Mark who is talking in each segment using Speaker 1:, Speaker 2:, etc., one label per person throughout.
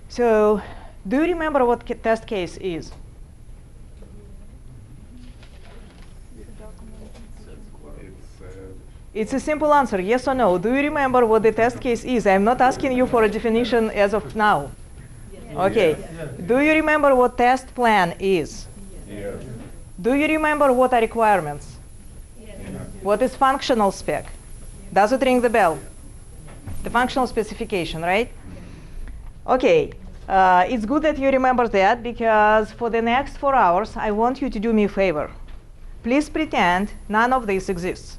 Speaker 1: So do you remember what test case is? It's a simple answer, yes or no. Do you remember what the test case is? I'm not asking you for a definition as of now. Yes. Okay. Yes. Do you remember what test plan is? Yes. Do you remember what are requirements? Yes. What is functional spec? Does it ring the bell? The functional specification, right? Okay. It's good that you remember that, because for the next 4 hours, I want you to do me a favor. Please pretend none of this exists.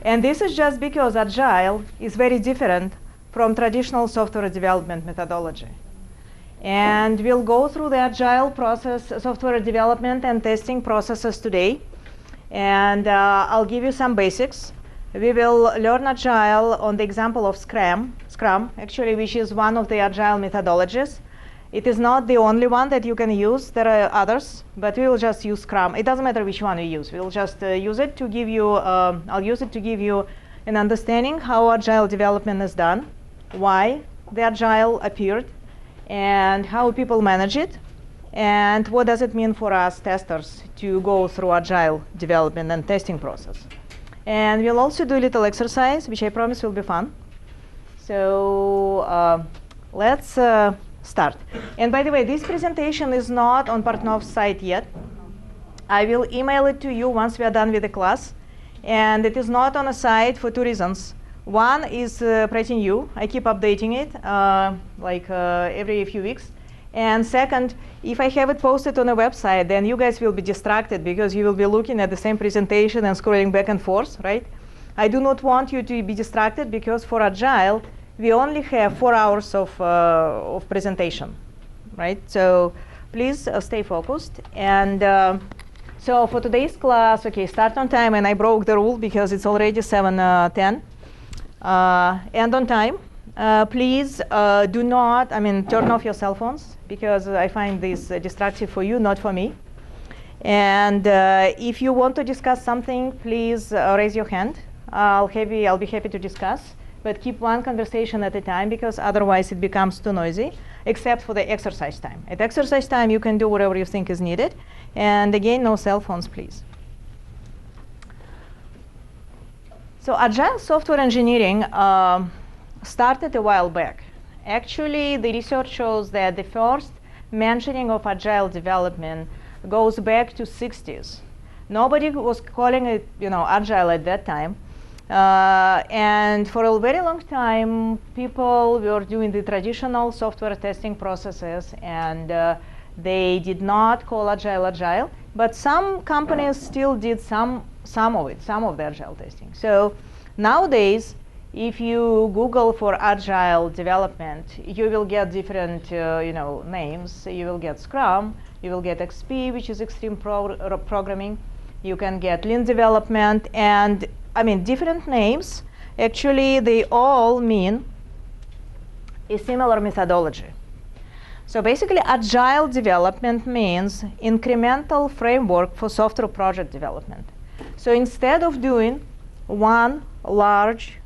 Speaker 1: And this is just because Agile is very different from traditional software development methodology. And we'll go through the Agile process, software development and testing processes today. And I'll give you some basics. We will learn Agile on the example of Scrum, actually, which is one of the Agile methodologies. It is not the only one that you can use. There are others, but we will just use Scrum. It doesn't matter which one we use. We'll just use it to give you, I'll use it to give you an understanding how Agile development is done, why the Agile appeared, and how people manage it, and what does it mean for us testers to go through Agile development and testing process. And we'll also do a little exercise, which I promise will be fun. So let's start. And by the way, this presentation is not on Portnov's site yet. I will email it to you once we are done with the class. And it is not on a site for 2 reasons. One is pretty new. I keep updating it every few weeks. And second, if I have it posted on a website, then you guys will be distracted because you will be looking at the same presentation and scrolling back and forth, right? I do not want you to be distracted, because for Agile, we only have 4 hours of presentation, right? So please stay focused. And so for today's class, okay, start on time. And I broke the rule because it's already 7:10. End on time. Please do not, turn off your cell phones, because I find this distractive for you, not for me. And if you want to discuss something, please raise your hand. I'll be happy to discuss. But keep one conversation at a time, because otherwise it becomes too noisy, except for the exercise time. At exercise time, you can do whatever you think is needed. And again, no cell phones, please. So Agile software engineering started a while back. Actually, the research shows that the first mentioning of Agile development goes back to 60s. Nobody was calling it, Agile at that time. And for a very long time, people were doing the traditional software testing processes, and they did not call Agile. But some companies still did some of the Agile testing. So nowadays, if you Google for Agile development, you will get different names. You will get Scrum, you will get XP, which is extreme programming. You can get Lean development, and different names. Actually, they all mean a similar methodology. So basically, Agile development means incremental framework for software project development. So instead of doing one large,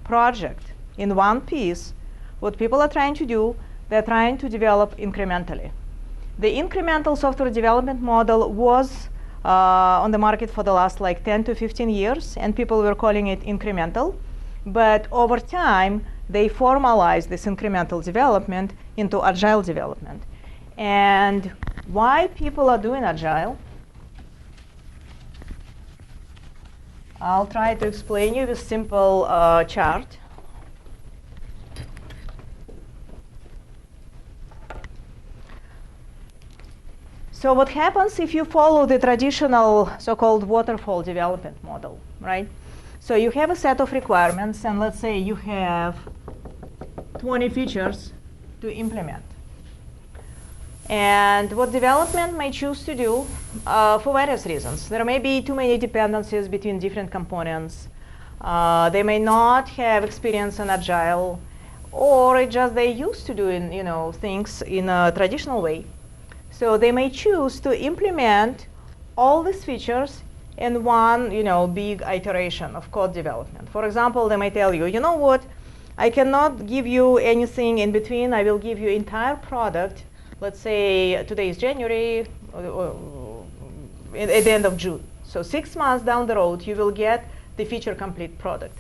Speaker 1: project in one piece, what people are trying to do, they're trying to develop incrementally. The incremental software development model was on the market for the last 10 to 15 years, and people were calling it incremental. But over time, they formalized this incremental development into Agile development. And why people are doing Agile? I'll try to explain you with simple chart. So what happens if you follow the traditional so-called waterfall development model, right? So you have a set of requirements, and let's say you have 20 features to implement. And what development may choose to do for various reasons. There may be too many dependencies between different components. They may not have experience in Agile, or they used to doing things in a traditional way. So they may choose to implement all these features in one big iteration of code development. For example, they may tell you, you know what, I cannot give you anything in between. I will give you entire product. Let's say today is January, at the end of June. So 6 months down the road, you will get the feature complete product,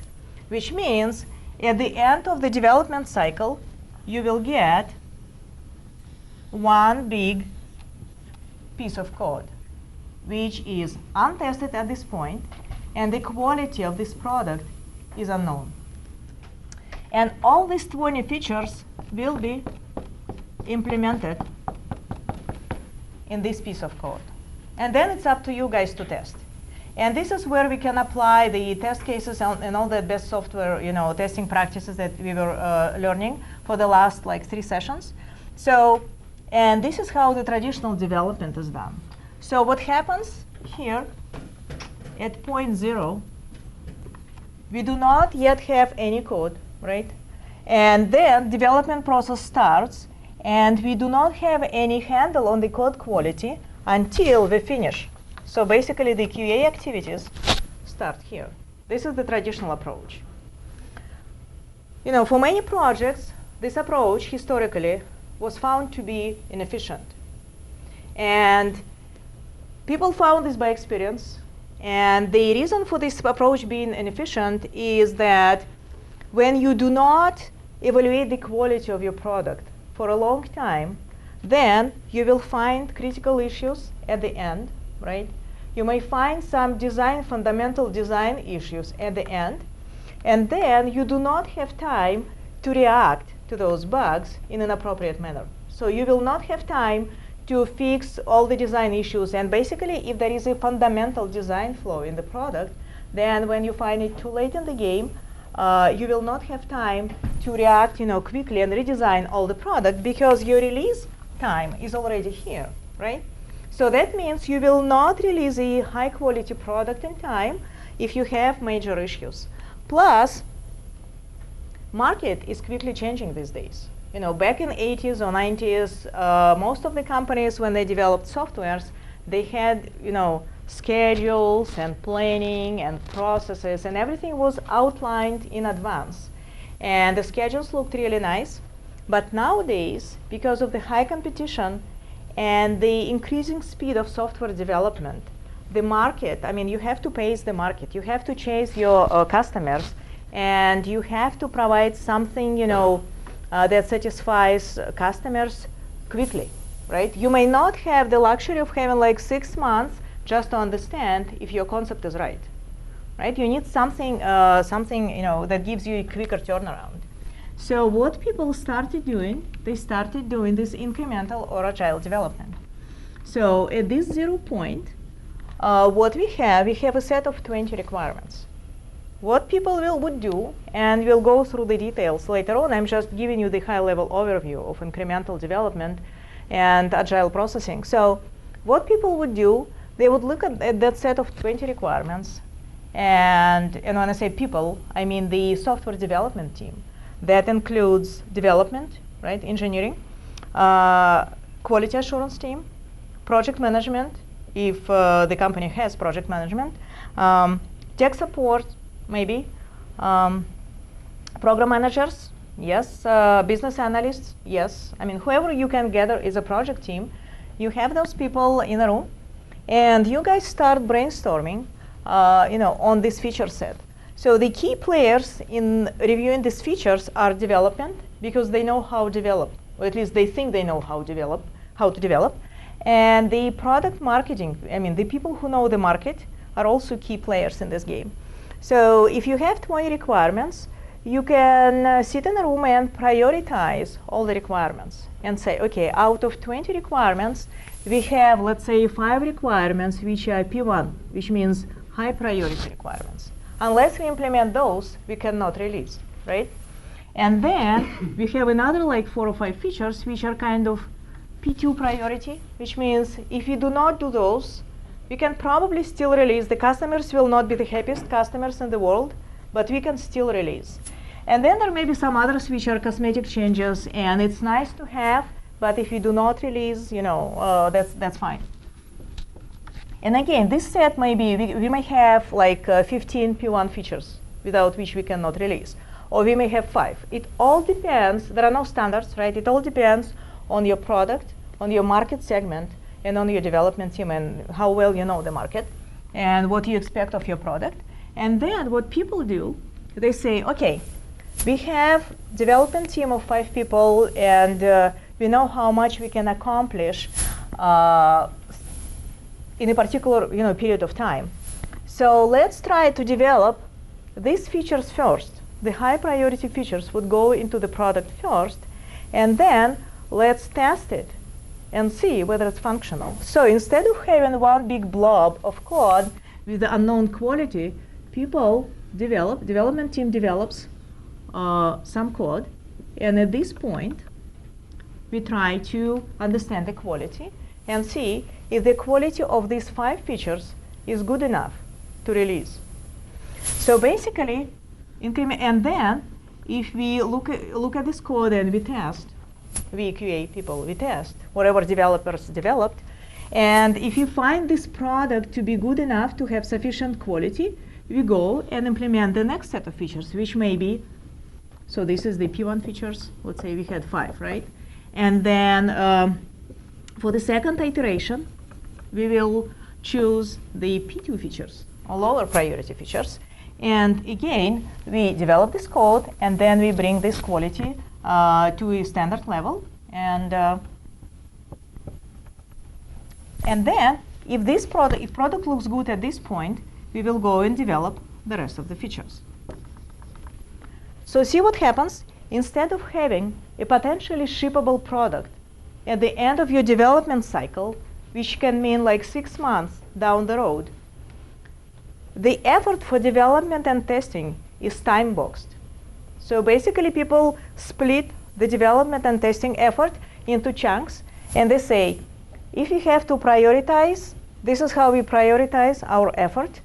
Speaker 1: which means at the end of the development cycle, you will get one big piece of code, which is untested at this point, and the quality of this product is unknown. And all these 20 features will be implemented in this piece of code. And then it's up to you guys to test. And this is where we can apply the test cases and all the best software, testing practices that we were learning for the last like 3 sessions. So, and this is how the traditional development is done. So what happens here at point 0, we do not yet have any code, right? And then development process starts, and we do not have any handle on the code quality until we finish. So basically, the QA activities start here. This is the traditional approach. For many projects, this approach historically was found to be inefficient. And people found this by experience. And the reason for this approach being inefficient is that when you do not evaluate the quality of your product for a long time, then you will find critical issues at the end, right? You may find some fundamental design issues at the end, and then you do not have time to react to those bugs in an appropriate manner. So you will not have time to fix all the design issues, and basically if there is a fundamental design flaw in the product, then when you find it too late in the game, you will not have time to react quickly and redesign all the product because your release time is already here, right? So that means you will not release a high quality product in time if you have major issues. Plus, market is quickly changing these days. Back in 80s or 90s, most of the companies, when they developed softwares, they had, schedules and planning and processes, and everything was outlined in advance. And the schedules looked really nice. But nowadays, because of the high competition and the increasing speed of software development, the market, you have to pace the market. You have to chase your customers, and you have to provide something, that satisfies customers quickly, right? You may not have the luxury of having like 6 months just to understand if your concept is right, right? You need something, that gives you a quicker turnaround. So what people started doing, they started doing this incremental or agile development. So at this 0 point, what we have a set of 20 requirements. What people would do, and we'll go through the details later on, I'm just giving you the high-level overview of incremental development and agile processing. So what people would do, they would look at that set of 20 requirements, and when I say people, I mean the software development team. That includes development, right, engineering, quality assurance team, project management, if the company has project management, tech support, maybe, program managers, yes, business analysts, yes. Whoever you can gather is a project team. You have those people in a room, and you guys start brainstorming, on this feature set. So the key players in reviewing these features are development, because they know how to develop, or at least they think they know how to develop, and the product marketing. The people who know the market are also key players in this game. So if you have 20 requirements, you can sit in a room and prioritize all the requirements and say, okay, out of 20 requirements, we have, let's say, 5 requirements which are P1, which means high priority requirements. Unless we implement those, we cannot release, right? And then we have another like 4 or 5 features which are kind of P2 priority, which means if you do not do those, we can probably still release. The customers will not be the happiest customers in the world, but we can still release. And then there may be some others which are cosmetic changes, and it's nice to have, but if you do not release, that's fine. And again, this set may be, we may have like 15 P1 features without which we cannot release. or we may have 5. It all depends. There are no standards, right? It all depends on your product, on your market segment, and on your development team, and how well you know the market, and what you expect of your product. And then what people do, they say, okay, we have development team of 5 people, and we know how much we can accomplish in a particular period of time. So let's try to develop these features first. The high priority features would go into the product first, and then let's test it and see whether it's functional. So instead of having one big blob of code with the unknown quality, development team develops some code, and at this point, we try to understand the quality and see if the quality of these 5 features is good enough to release. So basically, and then if we look at this code and we test, we QA people, we test whatever developers developed, and if you find this product to be good enough to have sufficient quality, we go and implement the next set of features, which may be, so this is the P1 features, let's say we had 5, right? And then for the second iteration, we will choose the P2 features, or lower priority features. And again, we develop this code, and then we bring this quality to a standard level. And then, if product looks good at this point, we will go and develop the rest of the features. So see what happens. Instead of having a potentially shippable product at the end of your development cycle, which can mean like 6 months down the road, the effort for development and testing is time-boxed. So basically, people split the development and testing effort into chunks, and they say, if you have to prioritize, this is how we prioritize our effort.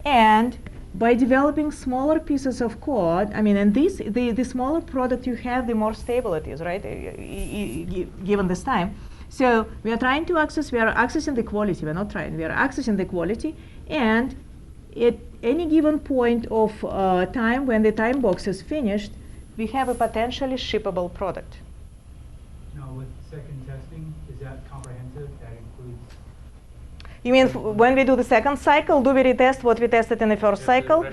Speaker 1: And by developing smaller pieces of code, and the smaller product you have, the more stable it is, right? Given this time. So we are accessing the quality. We are accessing the quality, and at any given point of time when the time box is finished, we have a potentially shippable product.
Speaker 2: Now, with second testing, is that comprehensive? That includes...
Speaker 1: You mean when we do the second cycle, do we retest what we tested in the first cycle?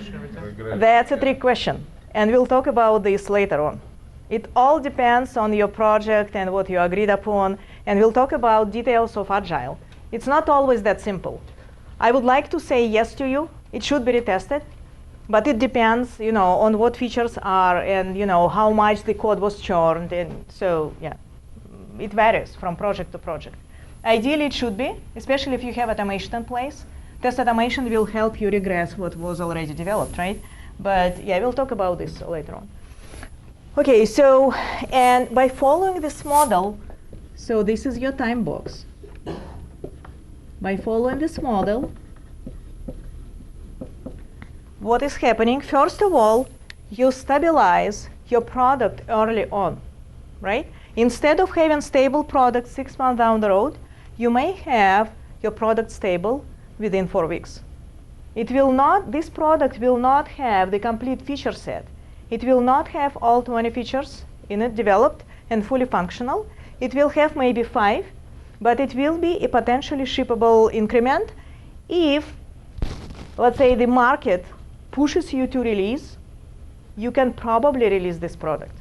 Speaker 1: That's a trick question, and we'll talk about this later on. It all depends on your project and what you agreed upon, and we'll talk about details of Agile. It's not always that simple. I would like to say yes to you. It should be retested, but it depends, on what features are and how much the code was churned, and so yeah, it varies from project to project. Ideally, it should be, especially if you have automation in place. Test automation will help you regress what was already developed, right? But yeah, we'll talk about this later on. Okay, so, and by following this model, so this is your time box. By following this model, what is happening? First of all, you stabilize your product early on, right? Instead of having stable product 6 months down the road, you may have your product stable within 4 weeks. This product will not have the complete feature set. It will not have all 20 features in it developed and fully functional. It will have maybe 5, but it will be a potentially shippable increment if, let's say, the market pushes you to release. You can probably release this product.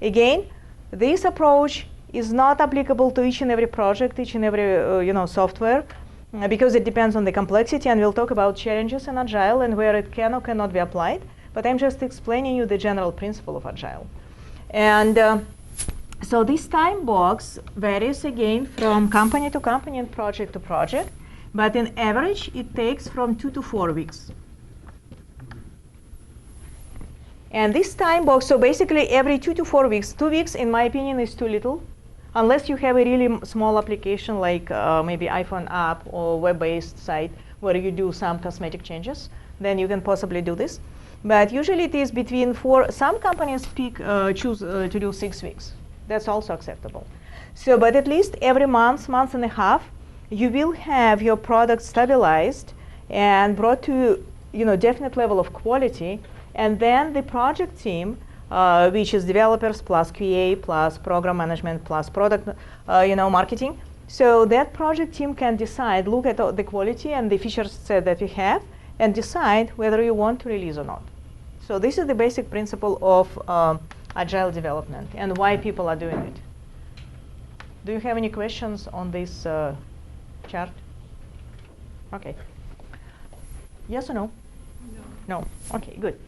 Speaker 1: Again, this approach is not applicable to each and every project, each and every software, because it depends on the complexity, and we'll talk about challenges in Agile and where it can or cannot be applied. But I'm just explaining you the general principle of Agile. And so this time box varies again from company to company and project to project, but in average it takes from 2 to 4 weeks. And this time box, so basically every 2 to 4 weeks, 2 weeks in my opinion is too little, unless you have a really small application like maybe iPhone app or web-based site where you do some cosmetic changes, then you can possibly do this. But usually it is between 4, some companies choose to do 6 weeks. That's also acceptable. So, but at least every month and a half, you will have your product stabilized and brought to definite level of quality, And then the project team, which is developers plus QA plus program management plus product, marketing. So that project team can decide, look at the quality and the feature set that we have, and decide whether you want to release or not. So this is the basic principle of agile development and why people are doing it. Do you have any questions on this chart? Okay. Yes or no? No. No. Okay, good.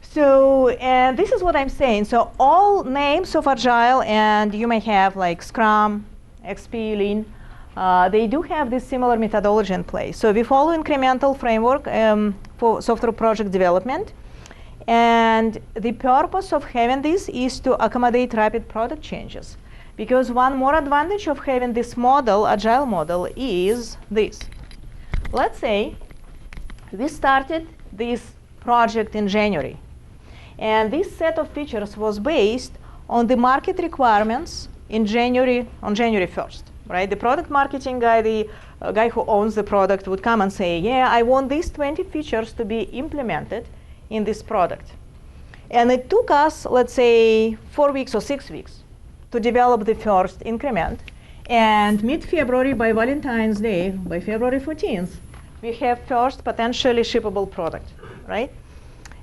Speaker 1: So, and this is what I'm saying. So all names of Agile, and you may have like Scrum, XP, Lean, they do have this similar methodology in place. So we follow incremental framework for software project development. And the purpose of having this is to accommodate rapid product changes. Because one more advantage of having this model, Agile model, is this. Let's say we started this project in January. And this set of features was based on the market requirements on January 1st, right? The product marketing guy, the guy who owns the product would come and say, yeah, I want these 20 features to be implemented in this product. And it took us, let's say, 4 weeks or 6 weeks to develop the first increment. And mid-February, by Valentine's Day, by February 14th, we have first potentially shippable product, right?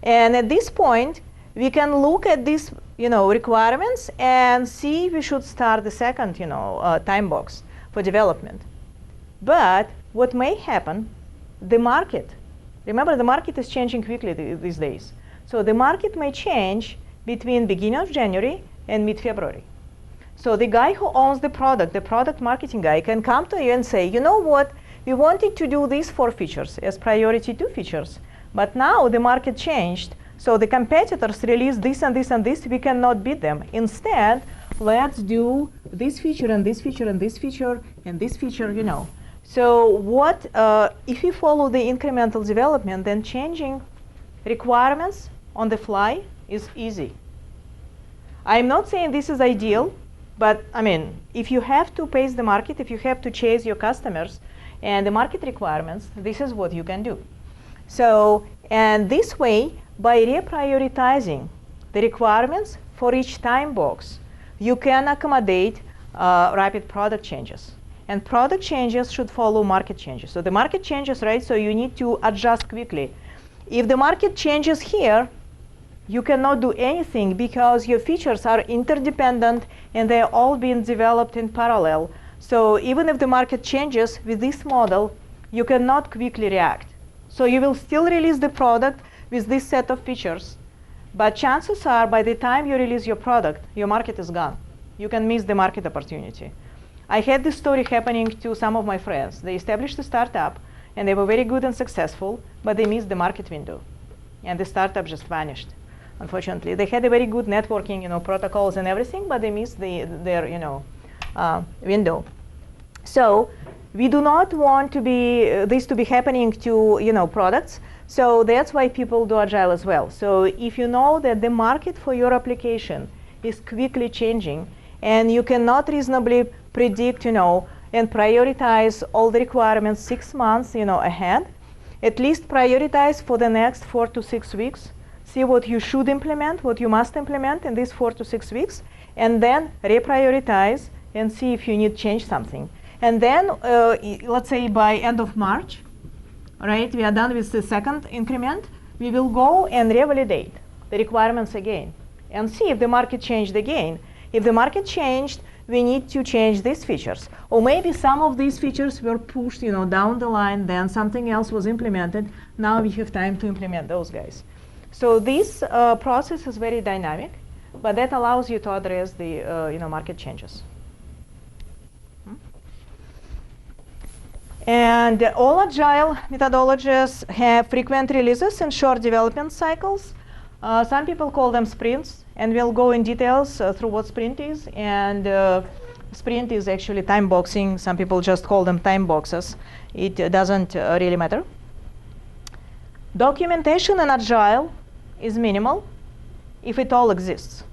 Speaker 1: And at this point, we can look at these, requirements and see if we should start the second, time box for development. But what may happen, the market, remember the market is changing quickly these days. So the market may change between beginning of January and mid-February. So the guy who owns the product marketing guy, can come to you and say, you know what, we wanted to do these 4 features as priority 2 features. But now the market changed, so the competitors released this and this and this, we cannot beat them. Instead, let's do this feature and this feature and this feature and this feature, So what, if you follow the incremental development, then changing requirements on the fly is easy. I'm not saying this is ideal, but if you have to pace the market, if you have to chase your customers and the market requirements, this is what you can do. So, and this way, by reprioritizing the requirements for each time box, you can accommodate rapid product changes. And product changes should follow market changes. So the market changes, right? So you need to adjust quickly. If the market changes here, you cannot do anything because your features are interdependent and they're all being developed in parallel. So even if the market changes with this model, you cannot quickly react. So you will still release the product with this set of features. But chances are, by the time you release your product, your market is gone. You can miss the market opportunity. I had this story happening to some of my friends. They established a startup, and they were very good and successful, but they missed the market window. And the startup just vanished, unfortunately. They had a very good networking, protocols and everything, but they missed their window. So we do not want to be this to be happening to products. So that's why people do Agile as well. So if you know that the market for your application is quickly changing, and you cannot reasonably predict, and prioritize all the requirements 6 months, ahead, at least prioritize for the next 4 to 6 weeks. See what you should implement, what you must implement in these 4 to 6 weeks, and then reprioritize and see if you need to change something. And then, let's say by end of March, right, we are done with the second increment, we will go and revalidate the requirements again and see if the market changed again. If the market changed, we need to change these features. Or maybe some of these features were pushed down the line, then something else was implemented. Now we have time to implement those guys. So this process is very dynamic, but that allows you to address the market changes. And all Agile methodologies have frequent releases and short development cycles. Some people call them sprints, and we'll go in details through what sprint is. And sprint is actually time boxing. Some people just call them time boxes. It doesn't really matter. Documentation in Agile is minimal, if it all exists.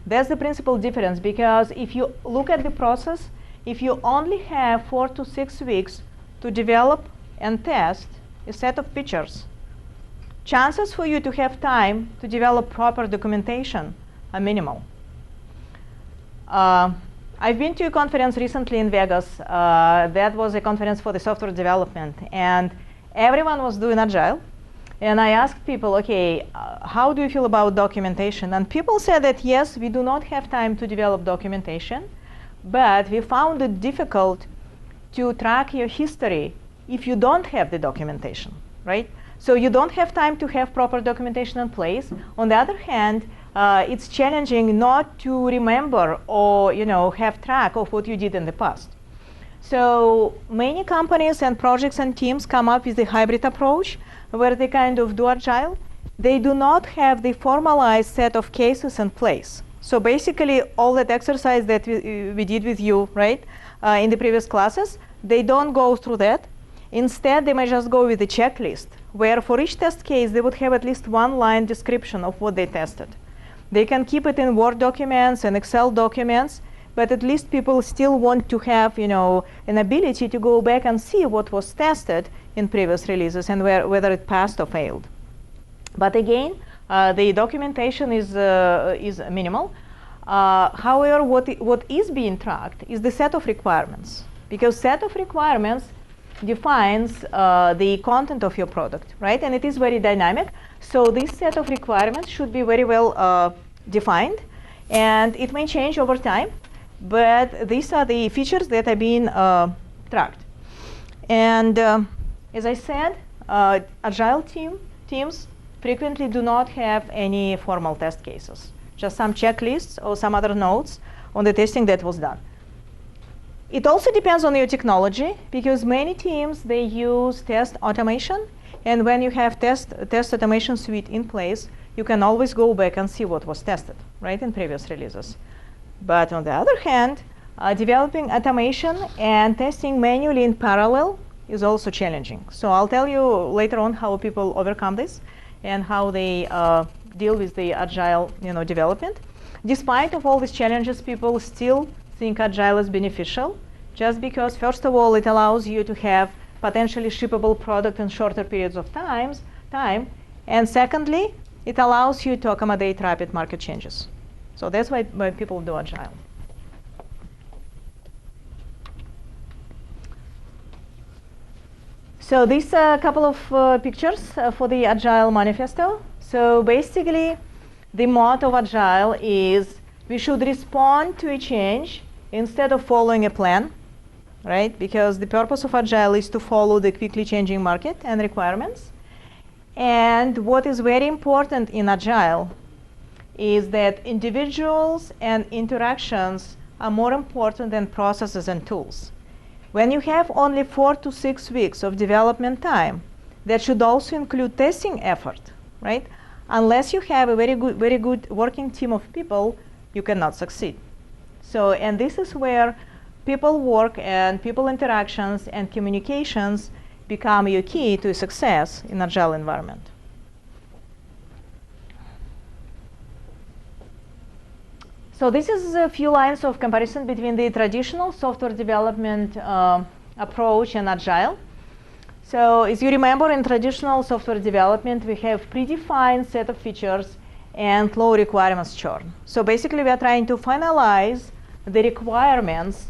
Speaker 1: That's the principal difference, because if you look at the process, if you only have 4 to 6 weeks to develop and test a set of features, chances for you to have time to develop proper documentation are minimal. I've been to a conference recently in Vegas. That was a conference for the software development, and everyone was doing Agile. And I asked people, okay, how do you feel about documentation? And people said that yes, we do not have time to develop documentation, but we found it difficult to track your history if you don't have the documentation, right? So you don't have time to have proper documentation in place. On the other hand, it's challenging not to remember or have track of what you did in the past. So many companies and projects and teams come up with the hybrid approach where they kind of do Agile. They do not have the formalized set of cases in place. So basically all that exercise that we did with you, right, in the previous classes, they don't go through that. Instead, they may just go with the checklist, where for each test case, they would have at least one line description of what they tested. They can keep it in Word documents and Excel documents, but at least people still want to have, an ability to go back and see what was tested in previous releases and whether it passed or failed. But again, the documentation is minimal. However, what is being tracked is the set of requirements, because set of requirements defines the content of your product, right? And it is very dynamic. So this set of requirements should be very well defined, and it may change over time, but these are the features that are being tracked. And as I said, Agile teams frequently do not have any formal test cases, just some checklists or some other notes on the testing that was done. It also depends on your technology, because many teams, they use test automation. And when you have test automation suite in place, you can always go back and see what was tested, right, in previous releases. But on the other hand, developing automation and testing manually in parallel is also challenging. So I'll tell you later on how people overcome this and how they deal with the Agile development. Despite of all these challenges, people still think Agile is beneficial, just because, first of all, it allows you to have potentially shippable product in shorter periods of time, and secondly, it allows you to accommodate rapid market changes. So that's why people do Agile. So these are a couple of pictures for the Agile manifesto. So basically, the motto of Agile is we should respond to a change instead of following a plan, right? Because the purpose of Agile is to follow the quickly changing market and requirements. And what is very important in Agile is that individuals and interactions are more important than processes and tools. When you have only 4 to 6 weeks of development time, that should also include testing effort, right? Unless you have a very good working team of people, you cannot succeed. So, and this is where people work and people interactions and communications become your key to success in Agile environment. So this is a few lines of comparison between the traditional software development approach and Agile. So as you remember, in traditional software development, we have predefined set of features and low requirements churn. So basically, we are trying to finalize the requirements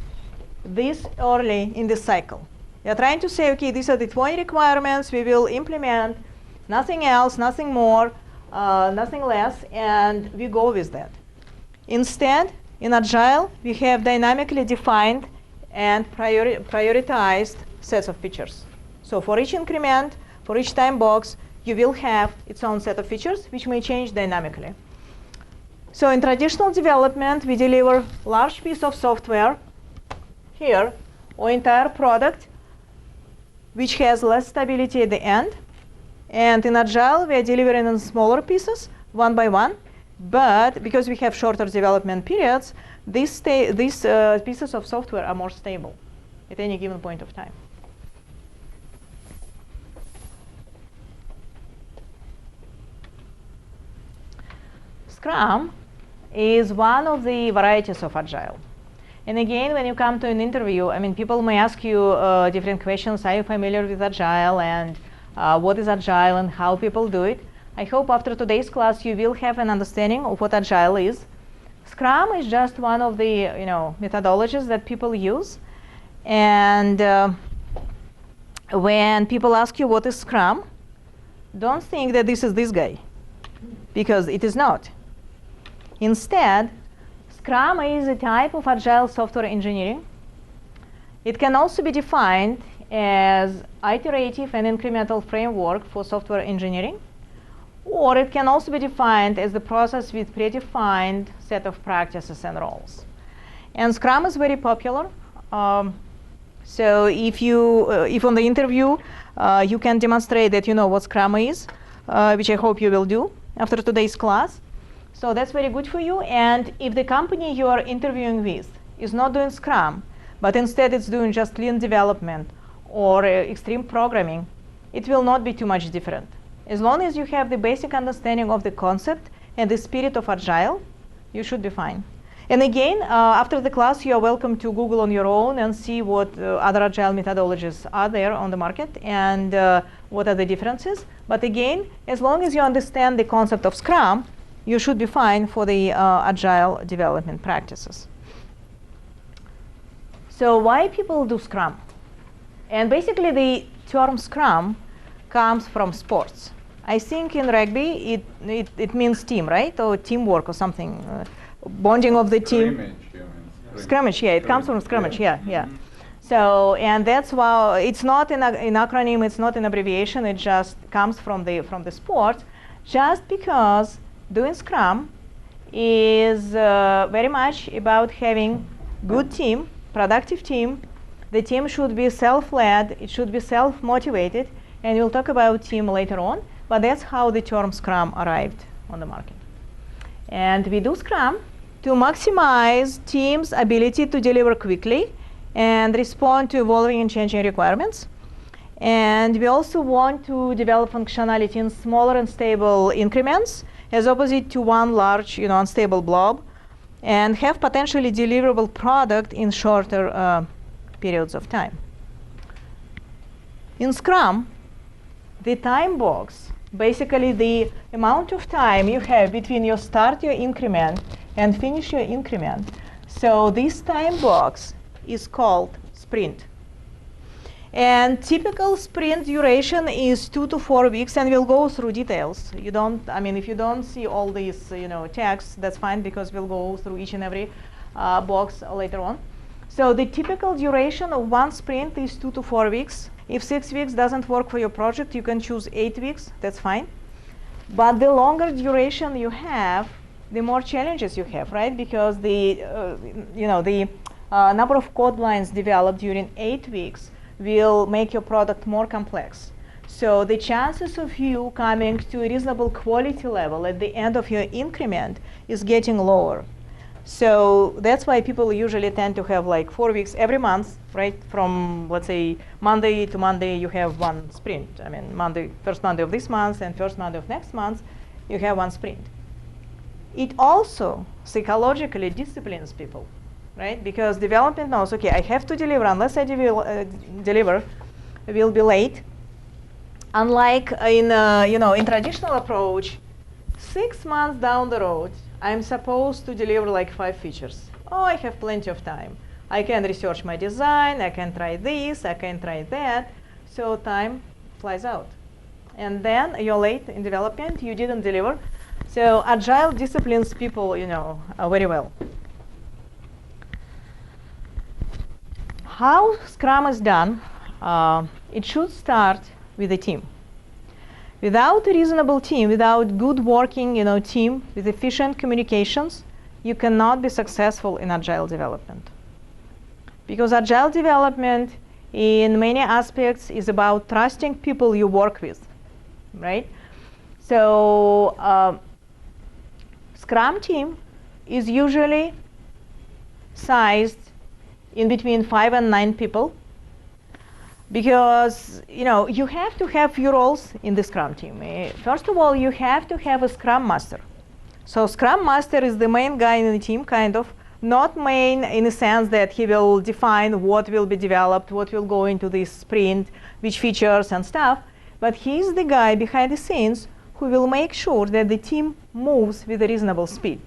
Speaker 1: this early in the cycle. We are trying to say, okay, these are the 20 requirements we will implement, nothing else, nothing more, nothing less, and we go with that. Instead, in Agile, we have dynamically defined and prioritized sets of features. So for each increment, for each time box, you will have its own set of features, which may change dynamically. So in traditional development, we deliver large piece of software here, or entire product, which has less stability at the end. And in Agile, we are delivering in smaller pieces, one by one. But because we have shorter development periods, these pieces of software are more stable at any given point of time. Scrum is one of the varieties of Agile. And again, when you come to an interview, I mean, people may ask you different questions. Are you familiar with Agile? And what is Agile and how people do it. I hope after today's class you will have an understanding of what Agile is. Scrum is just one of the methodologies that people use. And when people ask you what is Scrum, don't think that this is this guy, because it is not. Instead, Scrum is a type of Agile software engineering. It can also be defined as iterative and incremental framework for software engineering, or it can also be defined as the process with predefined set of practices and roles. And Scrum is very popular. So if on the interview you can demonstrate that you know what Scrum is, which I hope you will do after today's class, so that's very good for you. And if the company you are interviewing with is not doing Scrum, but instead it's doing just lean development or extreme programming, it will not be too much different. As long as you have the basic understanding of the concept and the spirit of Agile, you should be fine. And again, after the class, you are welcome to Google on your own and see what other Agile methodologies are there on the market and what are the differences. But again, as long as you understand the concept of Scrum, you should be fine for the Agile development practices. So why people do Scrum? And basically, the term Scrum comes from sports. I think in rugby, it means team, right? Or teamwork or something. Bonding of the team. Scrimmage, yeah, it comes from scrimmage, yeah. So, and that's why it's not an acronym, it's not an abbreviation, it just comes from the sport, just because doing Scrum is very much about having good team, productive team. The team should be self-led, it should be self-motivated, and we'll talk about team later on, but that's how the term Scrum arrived on the market. And we do Scrum to maximize teams' ability to deliver quickly and respond to evolving and changing requirements. And we also want to develop functionality in smaller and stable increments, as opposite to one large, unstable blob, and have potentially deliverable product in shorter periods of time. In Scrum, the time box, basically the amount of time you have between your start your increment and finish your increment. So this time box is called sprint. And typical sprint duration is 2 to 4 weeks, and we'll go through details. If you don't see all these, text, that's fine, because we'll go through each and every box later on. So the typical duration of one sprint is 2 to 4 weeks. If 6 weeks doesn't work for your project, you can choose 8 weeks, that's fine. But the longer duration you have, the more challenges you have, right? Because the number of code lines developed during 8 weeks will make your product more complex. So the chances of you coming to a reasonable quality level at the end of your increment is getting lower. So that's why people usually tend to have like 4 weeks every month, right? From, let's say, Monday to Monday, you have one sprint. First Monday of this month and first Monday of next month, you have one sprint. It also psychologically disciplines people, right? Because development knows, okay, I have to deliver. Unless I deliver, I will be late. Unlike in traditional approach, 6 months down the road, I'm supposed to deliver like 5 features. Oh, I have plenty of time. I can research my design, I can try this, I can try that. So time flies out. And then you're late in development, you didn't deliver. So Agile disciplines people, very well. How Scrum is done, it should start with a team. Without a reasonable team, without good working team with efficient communications, you cannot be successful in Agile development. Because Agile development in many aspects is about trusting people you work with, right? So Scrum team is usually sized in between 5 and 9 people, because you have to have few roles in the Scrum team. First of all, you have to have a Scrum Master. So Scrum Master is the main guy in the team, kind of. Not main in the sense that he will define what will be developed, what will go into this sprint, which features and stuff. but he's the guy behind the scenes who will make sure that the team moves with a reasonable speed.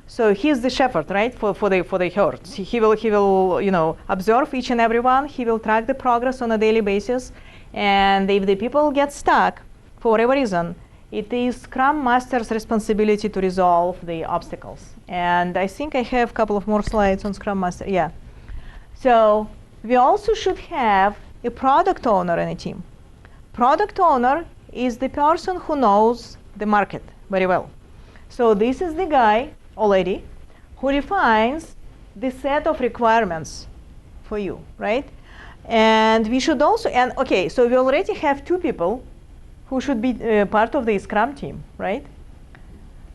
Speaker 1: So he's the shepherd, right, for the herds. He will observe each and every one. He will track the progress on a daily basis. And if the people get stuck for whatever reason, it is Scrum Master's responsibility to resolve the obstacles. And I think I have a couple of more slides on Scrum Master. Yeah. So we also should have a product owner in a team. Product owner is the person who knows the market very well. So this is the guy already who defines the set of requirements for you, right? And we should also, and okay, so we already have 2 people who should be part of the Scrum team, right?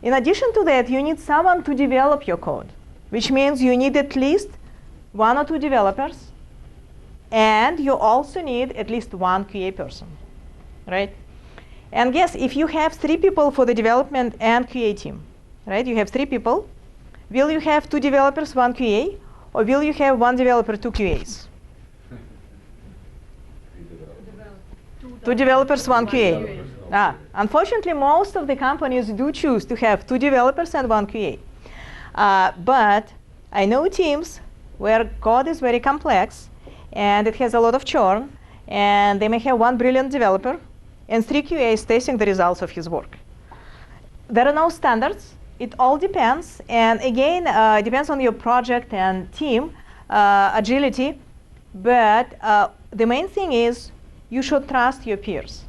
Speaker 1: In addition to that, you need someone to develop your code, which means you need at least 1 or 2 developers, and you also need at least 1 QA person, right? And guess if you have 3 people for the development and QA team, right? You have 3 people. Will you have 2 developers, 1 QA, or will you have 1 developer, 2 QAs? 2 developers, 1 QA. Unfortunately, most of the companies do choose to have 2 developers and 1 QA. But I know teams where code is very complex and it has a lot of churn, and they may have 1 brilliant developer and 3 QAs testing the results of his work. There are no standards. It all depends, and again, depends on your project and team agility. But the main thing is you should trust your peers.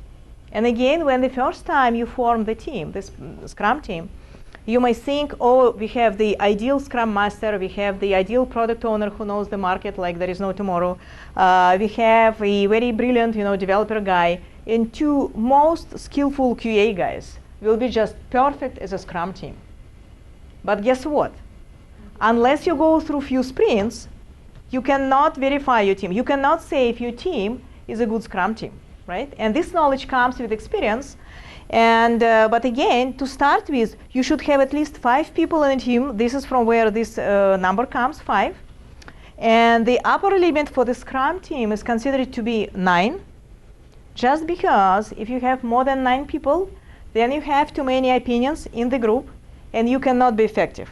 Speaker 1: And again, when the first time you form the team, this Scrum team, you may think, oh, we have the ideal Scrum Master, we have the ideal product owner who knows the market like there is no tomorrow. We have a very brilliant, developer guy, and 2 most skillful QA guys will be just perfect as a Scrum team. But guess what? Unless you go through few sprints, you cannot verify your team. You cannot say if your team is a good Scrum team, right? And this knowledge comes with experience. And but again, to start with, you should have at least 5 people in a team. This is from where this number comes, 5. And the upper limit for the Scrum team is considered to be 9, just because if you have more than 9 people, then you have too many opinions in the group, and you cannot be effective.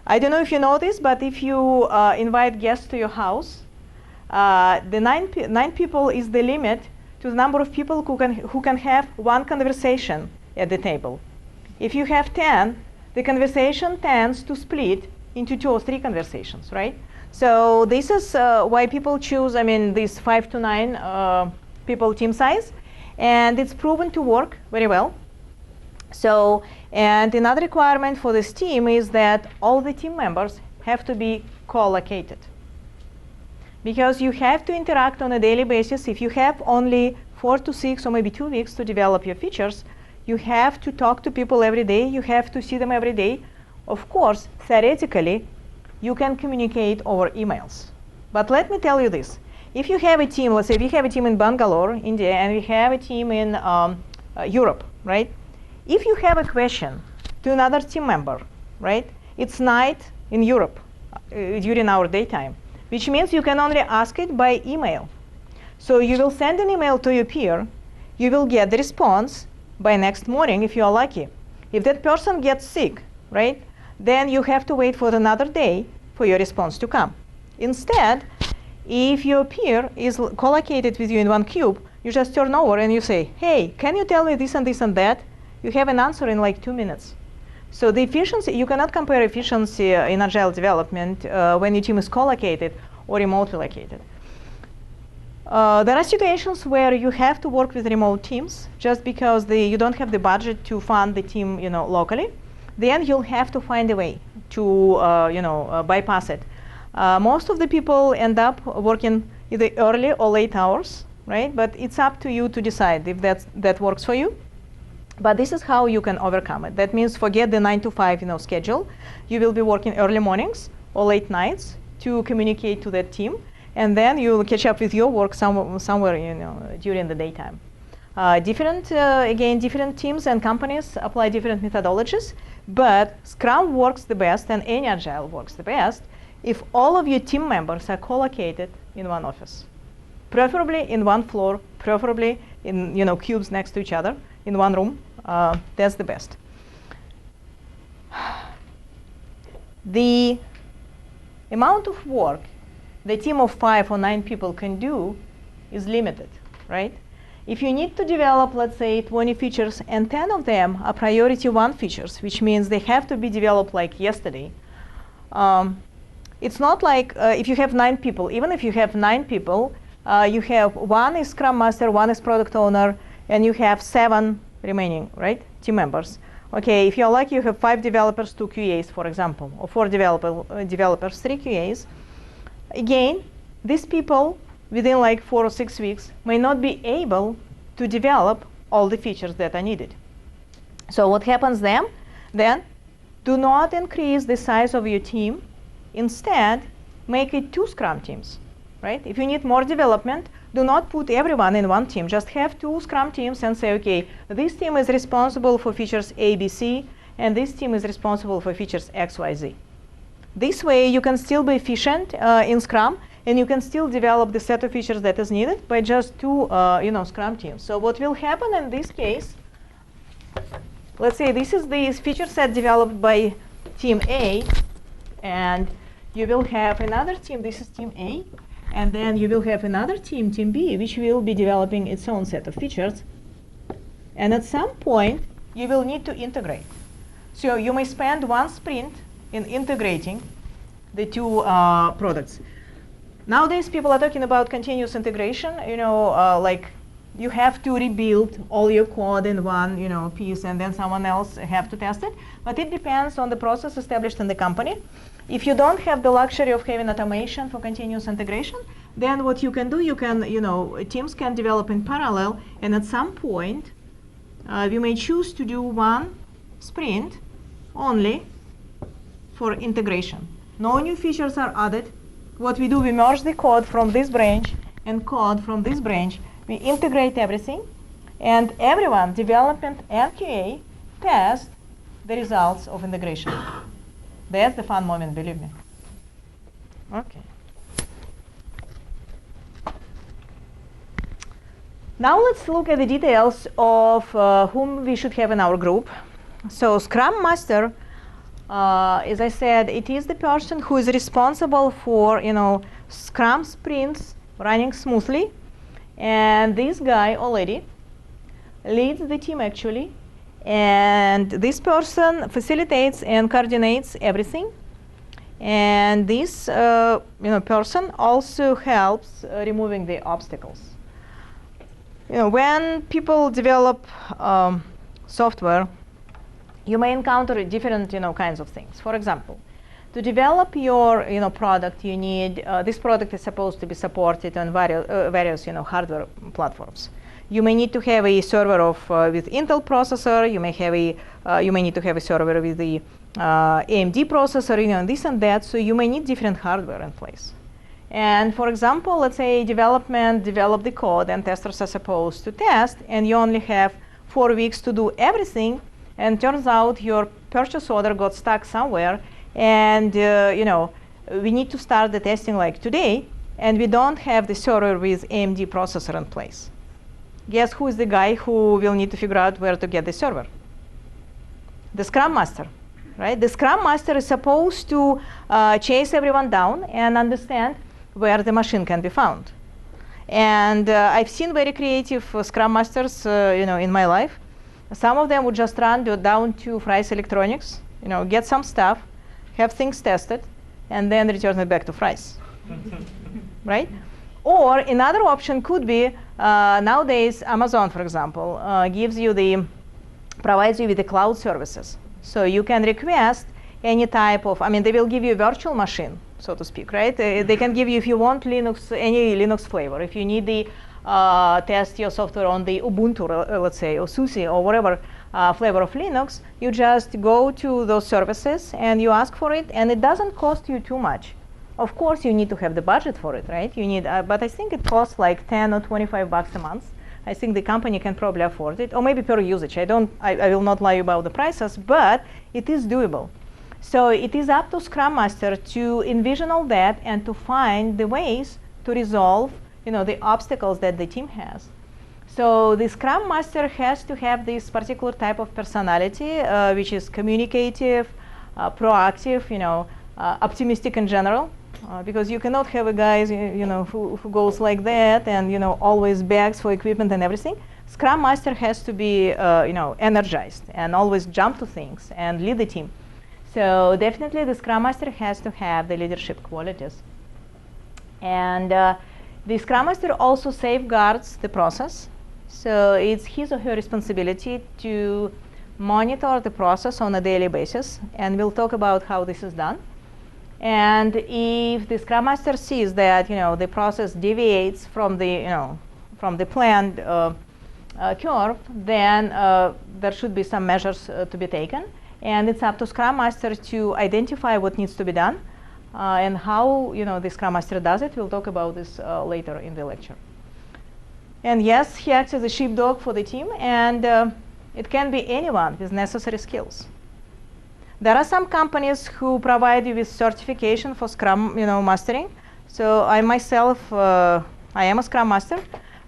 Speaker 1: I don't know if you know this, but if you invite guests to your house, the 9 people is the limit to the number of people who can have 1 conversation at the table. If you have 10, the conversation tends to split into 2 or 3 conversations, right? So this is why people choose, this 5 to 9 people team size, and it's proven to work very well. So, and another requirement for this team is that all the team members have to be co-located, because you have to interact on a daily basis. If you have only 4 to 6 or maybe 2 weeks to develop your features, you have to talk to people every day. You have to see them every day. Of course, theoretically, you can communicate over emails. But let me tell you this. If you have a team, let's say we have a team in Bangalore, India, and we have a team in Europe, right? If you have a question to another team member, right? It's night in Europe during our daytime, which means you can only ask it by email. So you will send an email to your peer. You will get the response by next morning if you are lucky. If that person gets sick, right, then you have to wait for another day for your response to come. Instead, if your peer is co-located with you in one cube, you just turn over and you say, hey, can you tell me this and this and that? You have an answer in like 2 minutes. So the efficiency, you cannot compare efficiency in agile development when your team is co-located or remotely located. There are situations where you have to work with remote teams just because you don't have the budget to fund the team, locally. Then you'll have to find a way to, bypass it. Most of the people end up working either early or late hours, right? But it's up to you to decide if that works for you. But this is how you can overcome it. That means forget the 9 to 5, schedule. You will be working early mornings or late nights to communicate to that team, and then you will catch up with your work somewhere, during the daytime. Different teams and companies apply different methodologies, but Scrum works the best, and any Agile works the best if all of your team members are co-located in one office. preferably in one floor, preferably in cubes next to each other in one room. That's the best. The amount of work the team of 5 or 9 people can do is limited, right? If you need to develop, let's say, 20 features and 10 of them are priority 1 features, which means they have to be developed like yesterday. It's not like if you have 9 people, even if you have 9 people, you have 1 is Scrum Master, 1 is Product Owner, and you have 7 remaining, right, team members. Okay, if you're lucky, you have 5 developers, 2 QAs, for example, or 4 developers, 3 QAs. Again, these people, within like 4 or 6 weeks, may not be able to develop all the features that are needed. So what happens then? Do not increase the size of your team. Instead, make it 2 Scrum teams, right? If you need more development, do not put everyone in one team. Just have 2 Scrum teams and say, okay, this team is responsible for features A, B, C, and this team is responsible for features X, Y, Z. This way, you can still be efficient in Scrum, and you can still develop the set of features that is needed by just 2 Scrum teams. So what will happen in this case, let's say this is the feature set developed by team A, and you will have another team, this is team A, and then you will have another team, team B, which will be developing its own set of features. And at some point, you will need to integrate. So you may spend 1 sprint in integrating the 2 products. Nowadays, people are talking about continuous integration. Like you have to rebuild all your code in one piece, and then someone else have to test it. But it depends on the process established in the company. If you don't have the luxury of having automation for continuous integration, then what you can do, teams can develop in parallel, and at some point, we may choose to do 1 sprint only for integration. No new features are added. What we do, we merge the code from this branch and code from this branch. We integrate everything, and everyone, development and QA, test the results of integration. That's the fun moment, believe me. Okay. Now let's look at the details of whom we should have in our group. So Scrum Master, as I said, it is the person who is responsible for Scrum sprints running smoothly, and this guy already leads the team actually, and this person facilitates and coordinates everything, and this person also helps removing the obstacles. When people develop software, you may encounter different kinds of things. For example, to develop your product, you need this product is supposed to be supported on various hardware platforms. You may need to have a server with Intel processor. You may need to have a server with the AMD processor, and this and that. So you may need different hardware in place. And for example, let's say development develop the code, and testers are supposed to test, and you only have 4 weeks to do everything. And turns out your purchase order got stuck somewhere, and we need to start the testing like today, and we don't have the server with AMD processor in place. Guess who is the guy who will need to figure out where to get the server? The Scrum Master, right? The Scrum Master is supposed to chase everyone down and understand where the machine can be found. And I've seen very creative Scrum Masters, in my life. Some of them would just run down to Fry's Electronics, get some stuff, have things tested, and then return it back to Fry's, right? Or another option could be nowadays Amazon, for example, provides you with the cloud services. So you can request any type of, they will give you a virtual machine, so to speak, right? They can give you, if you want Linux, any Linux flavor. If you need the test your software on the Ubuntu, let's say, or SUSE, or whatever flavor of Linux, you just go to those services and you ask for it, and it doesn't cost you too much. Of course, you need to have the budget for it, right? You need, but I think it costs like 10 or 25 bucks a month. I think the company can probably afford it, or maybe per usage. I will not lie about the prices, but it is doable. So it is up to Scrum Master to envision all that and to find the ways to resolve the obstacles that the team has. So the Scrum Master has to have this particular type of personality, which is communicative, proactive, optimistic in general, because you cannot have a guy, who goes like that and always begs for equipment and everything. Scrum Master has to be, energized and always jump to things and lead the team. So definitely the Scrum Master has to have the leadership qualities. And the Scrum Master also safeguards the process. So it's his or her responsibility to monitor the process on a daily basis, and we'll talk about how this is done. And if the Scrum Master sees that the process deviates from the planned curve, then there should be some measures to be taken, and it's up to Scrum Master to identify what needs to be done and how the Scrum Master does it. We'll talk about this later in the lecture. And yes, he acts as a sheepdog for the team, and it can be anyone with necessary skills. There are some companies who provide you with certification for Scrum mastering. So I myself, I am a Scrum Master,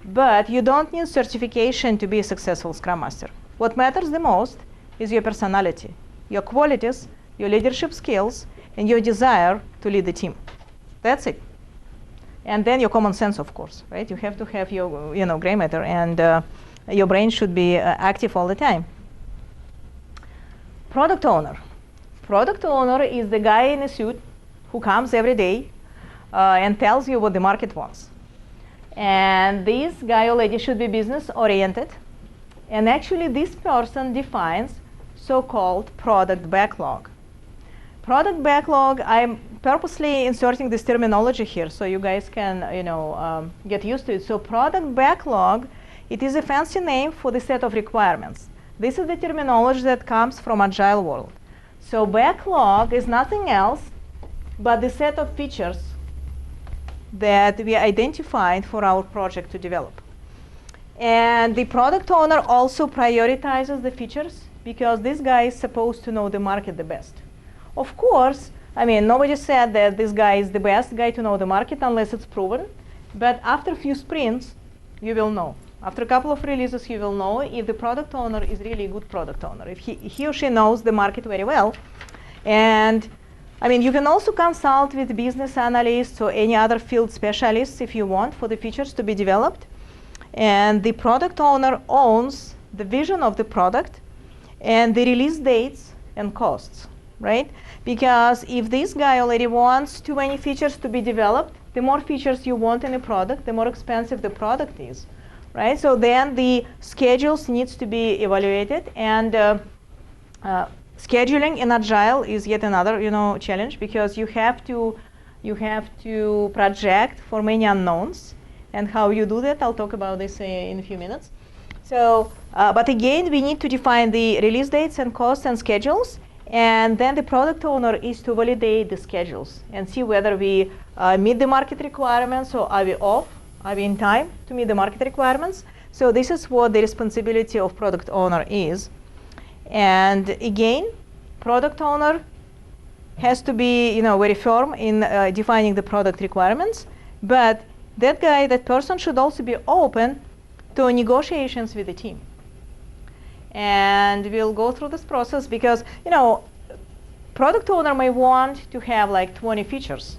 Speaker 1: but you don't need certification to be a successful Scrum Master. What matters the most is your personality, your qualities, your leadership skills, and your desire to lead the team. That's it. And then your common sense, of course, right? You have to have your, gray matter, and your brain should be active all the time. Product owner. Product owner is the guy in a suit who comes every day and tells you what the market wants. And this guy or lady should be business oriented. And actually, this person defines so-called product backlog. Product backlog, I'm purposely inserting this terminology here so you guys can get used to it. So product backlog, it is a fancy name for the set of requirements. This is the terminology that comes from Agile world. So backlog is nothing else but the set of features that we identified for our project to develop. And the product owner also prioritizes the features because this guy is supposed to know the market the best. Of course, nobody said that this guy is the best guy to know the market unless it's proven. But after a few sprints, you will know. After a couple of releases, you will know if the product owner is really a good product owner, if he or she knows the market very well. And you can also consult with business analysts or any other field specialists if you want for the features to be developed. And the product owner owns the vision of the product and the release dates and costs, right? Because if this guy already wants too many features to be developed, the more features you want in a product, the more expensive the product is, right? So then the schedules needs to be evaluated, and scheduling in Agile is yet another challenge, because you have to project for many unknowns, and how you do that, I'll talk about this in a few minutes. So, but again, we need to define the release dates and costs and schedules. And then the product owner is to validate the schedules and see whether we meet the market requirements, or are we off, are we in time to meet the market requirements. So this is what the responsibility of product owner is. And again, product owner has to be very firm in defining the product requirements, but that person should also be open to negotiations with the team. And we'll go through this process because, product owner may want to have like 20 features.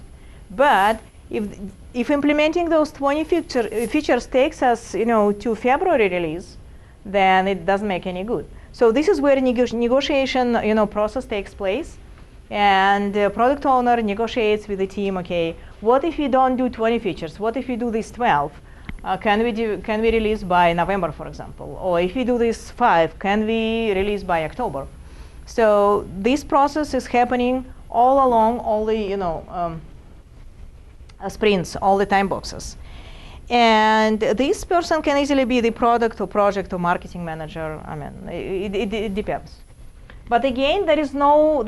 Speaker 1: But if implementing those 20 features takes us, to February release, then it doesn't make any good. So this is where the negotiation, process takes place. And the product owner negotiates with the team, okay, what if we don't do 20 features? What if we do these 12? Can we release by November, for example? Or if we do this 5, can we release by October? So this process is happening all along all the sprints, all the time boxes. And this person can easily be the product or project or marketing manager. It depends. But again, there is no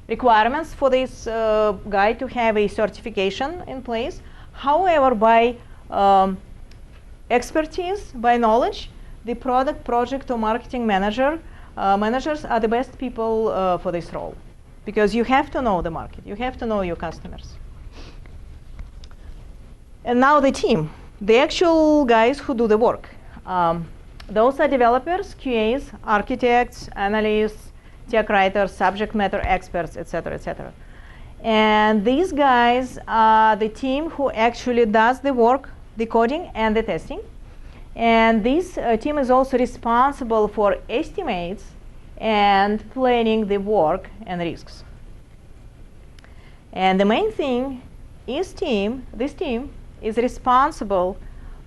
Speaker 1: requirements for this guy to have a certification in place. However, by expertise, by knowledge, the product, project, or marketing managers are the best people for this role, because you have to know the market, you have to know your customers. And now the team, the actual guys who do the work. Those are developers, QAs, architects, analysts, tech writers, subject matter experts, etc., etc. And these guys are the team who actually does the work, the coding and the testing. And this team is also responsible for estimates and planning the work and risks. And the main thing is this team is responsible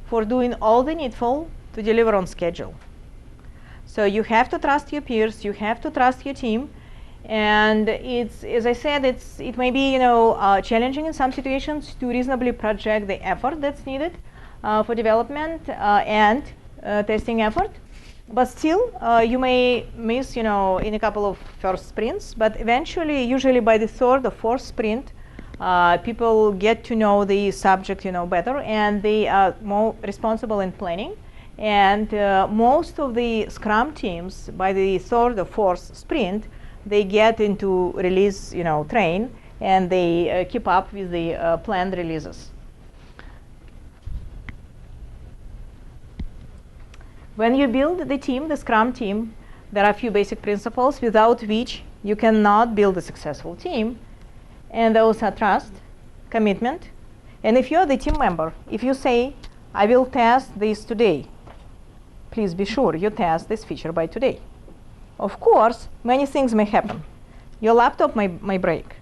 Speaker 1: for doing all the needful to deliver on schedule. So you have to trust your peers, you have to trust your team, and it's, as I said, it may be challenging in some situations to reasonably project the effort that's needed for development and testing effort. But still, you may miss, in a couple of first sprints. But eventually, usually by the third or fourth sprint, people get to know the subject, better, and they are more responsible in planning. And most of the Scrum teams, by the third or fourth sprint, they get into release, train, and they keep up with the planned releases. When you build the team, the Scrum team, there are a few basic principles without which you cannot build a successful team. And those are trust, commitment. And if you're the team member, if you say, I will test this today, please be sure you test this feature by today. Of course, many things may happen. Your laptop may break.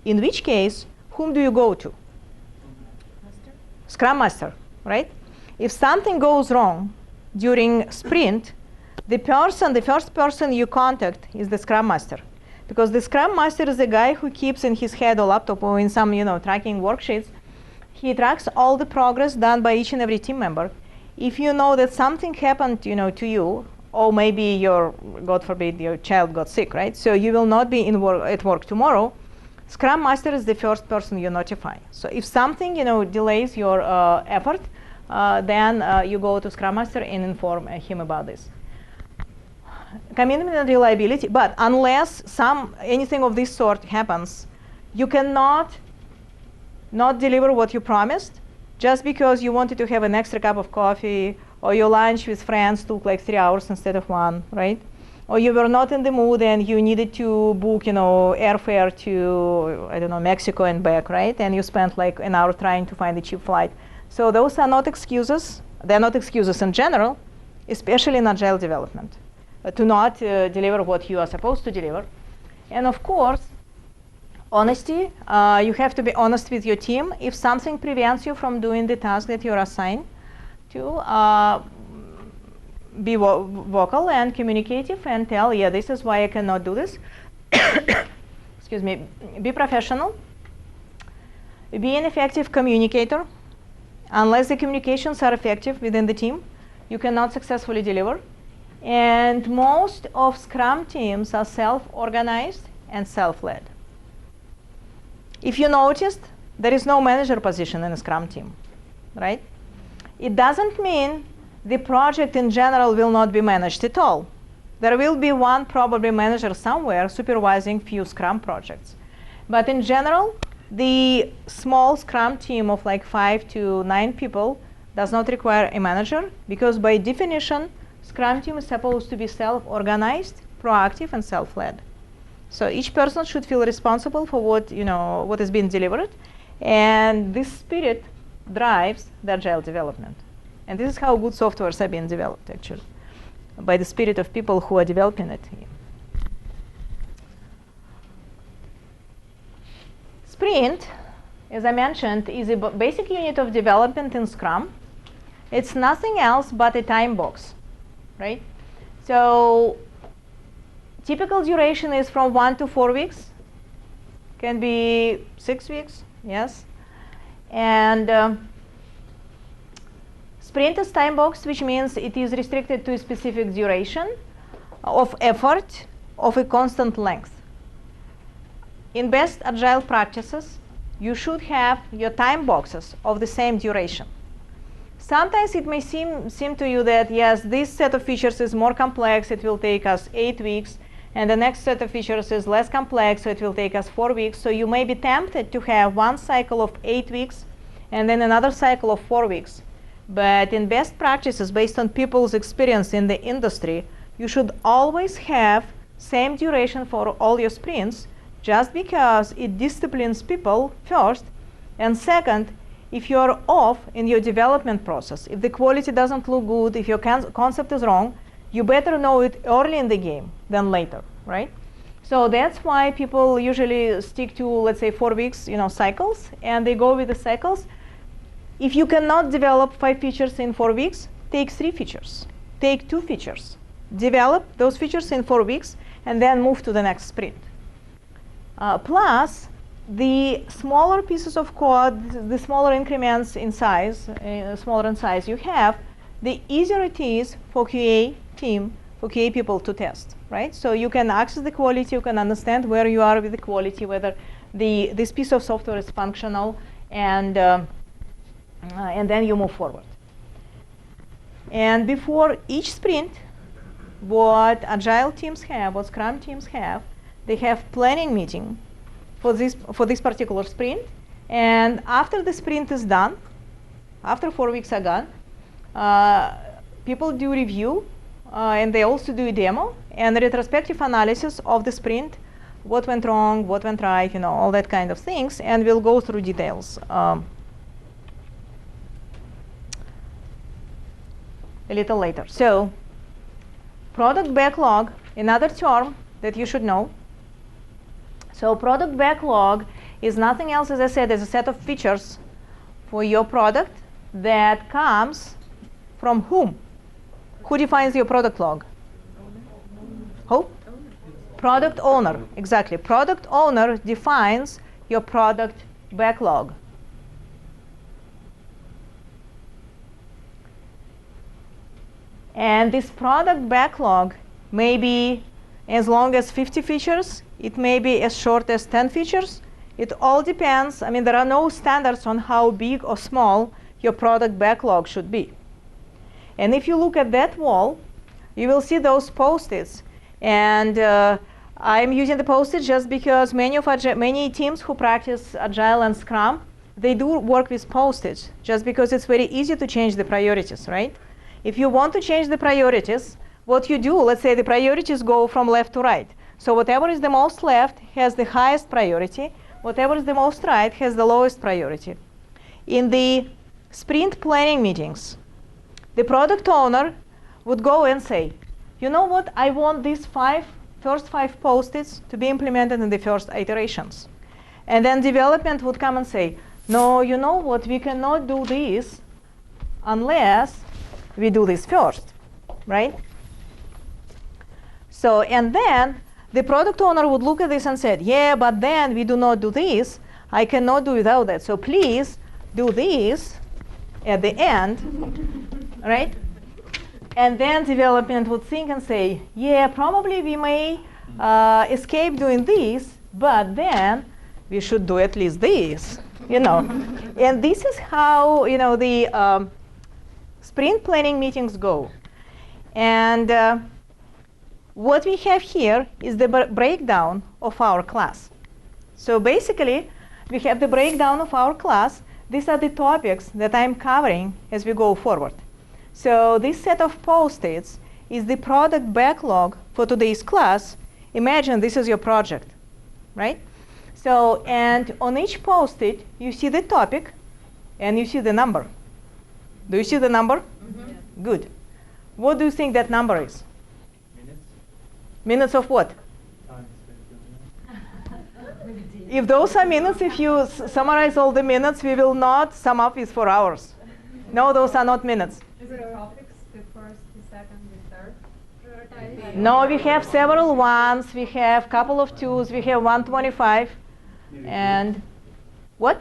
Speaker 1: In which case, whom do you go to? Master? Scrum Master, right? If something goes wrong during sprint, the first person you contact is the Scrum Master. Because the Scrum Master is the guy who keeps in his head or laptop or in some tracking worksheets. He tracks all the progress done by each and every team member. If you know that something happened to you, or maybe God forbid, your child got sick, right? So you will not be at work tomorrow. Scrum Master is the first person you notify. So if something delays your effort, then you go to Scrum Master and inform him about this. Commitment and reliability, but unless anything of this sort happens, you cannot not deliver what you promised just because you wanted to have an extra cup of coffee, or your lunch with friends took like 3 hours instead of 1, right? Or you were not in the mood and you needed to book, airfare to, I don't know, Mexico and back, right? And you spent like an hour trying to find a cheap flight. So those are not excuses. They're not excuses in general, especially in Agile development, to not deliver what you are supposed to deliver. And of course, honesty. You have to be honest with your team. If something prevents you from doing the task that you're assigned to, be vocal and communicative and tell, yeah, this is why I cannot do this. Excuse me. Be professional. Be an effective communicator. Unless the communications are effective within the team, you cannot successfully deliver. And most of Scrum teams are self-organized and self-led. If you noticed, there is no manager position in a Scrum team, right? It doesn't mean the project in general will not be managed at all. There will be one probably manager somewhere supervising few Scrum projects. But in general, the small Scrum team of like 5 to 9 people does not require a manager, because by definition, Scrum team is supposed to be self-organized, proactive, and self-led. So each person should feel responsible for what is being delivered, and this spirit drives the Agile development. And this is how good softwares are being developed, actually, by the spirit of people who are developing it. Sprint, as I mentioned, is a basic unit of development in Scrum. It's nothing else but a time box, right? So typical duration is from 1 to 4 weeks. Can be 6 weeks, yes. And sprint is time box, which means it is restricted to a specific duration of effort of a constant length. In best Agile practices, you should have your time boxes of the same duration. Sometimes it may seem to you that, yes, this set of features is more complex, it will take us 8 weeks, and the next set of features is less complex, so it will take us 4 weeks. So you may be tempted to have one cycle of 8 weeks and then another cycle of 4 weeks. But in best practices, based on people's experience in the industry, you should always have same duration for all your sprints, just because it disciplines people first, and second, if you're off in your development process, if the quality doesn't look good, if your concept is wrong, you better know it early in the game than later, right? So that's why people usually stick to, let's say, 4 weeks, cycles, and they go with the cycles. If you cannot develop 5 features in 4 weeks, take 3 features, take 2 features, develop those features in 4 weeks, and then move to the next sprint. Plus, the smaller pieces of code, the smaller increments in size, smaller in size you have, the easier it is for QA team, for QA people to test, right? So you can access the quality, you can understand where you are with the quality, whether this piece of software is functional, and then you move forward. And before each sprint, what Agile teams have, what Scrum teams have, they have planning meeting for this particular sprint. And after the sprint is done, after 4 weeks are gone, people do review, and they also do a demo and retrospective analysis of the sprint, what went wrong, what went right, all that kind of things, and we'll go through details a little later. So, product backlog, another term that you should know. So product backlog is nothing else, as I said, as a set of features for your product that comes from whom? Who defines your product log? Who? Product owner, exactly. Product owner defines your product backlog. And this product backlog may be as long as 50 features. It may be as short as 10 features. It all depends. I mean, there are no standards on how big or small your product backlog should be. And if you look at that wall, you will see those post-its. And I'm using the post-its just because many teams who practice Agile and Scrum, they do work with post-its, just because it's very easy to change the priorities, right? If you want to change the priorities, what you do, let's say the priorities go from left to right. So whatever is the most left has the highest priority. Whatever is the most right has the lowest priority. In the sprint planning meetings, the product owner would go and say, you know what, I want these first five post-its to be implemented in the first iterations. And then development would come and say, no, you know what, we cannot do this unless we do this first, right? So, and then the product owner would look at this and said, yeah, but then we do not do this. I cannot do without that. So please do this at the end, right? And then development would think and say, yeah, probably we may escape doing this, but then we should do at least this, And this is how, the sprint planning meetings go. And what we have here is the breakdown of our class. So basically, we have the breakdown of our class. These are the topics that I'm covering as we go forward. So this set of post-its is the product backlog for today's class. Imagine this is your project, right? So, and on each post-it, you see the topic, and you see the number. Do you see the number? Mm-hmm. Good. What do you think that number is? Minutes of what? If those are minutes, if you summarize all the minutes, we will not sum up with 4 hours. No, those are not minutes.
Speaker 3: Is it topics, the first, the second, the third?
Speaker 1: No, we have several ones. We have a couple of twos. We have 125. And what?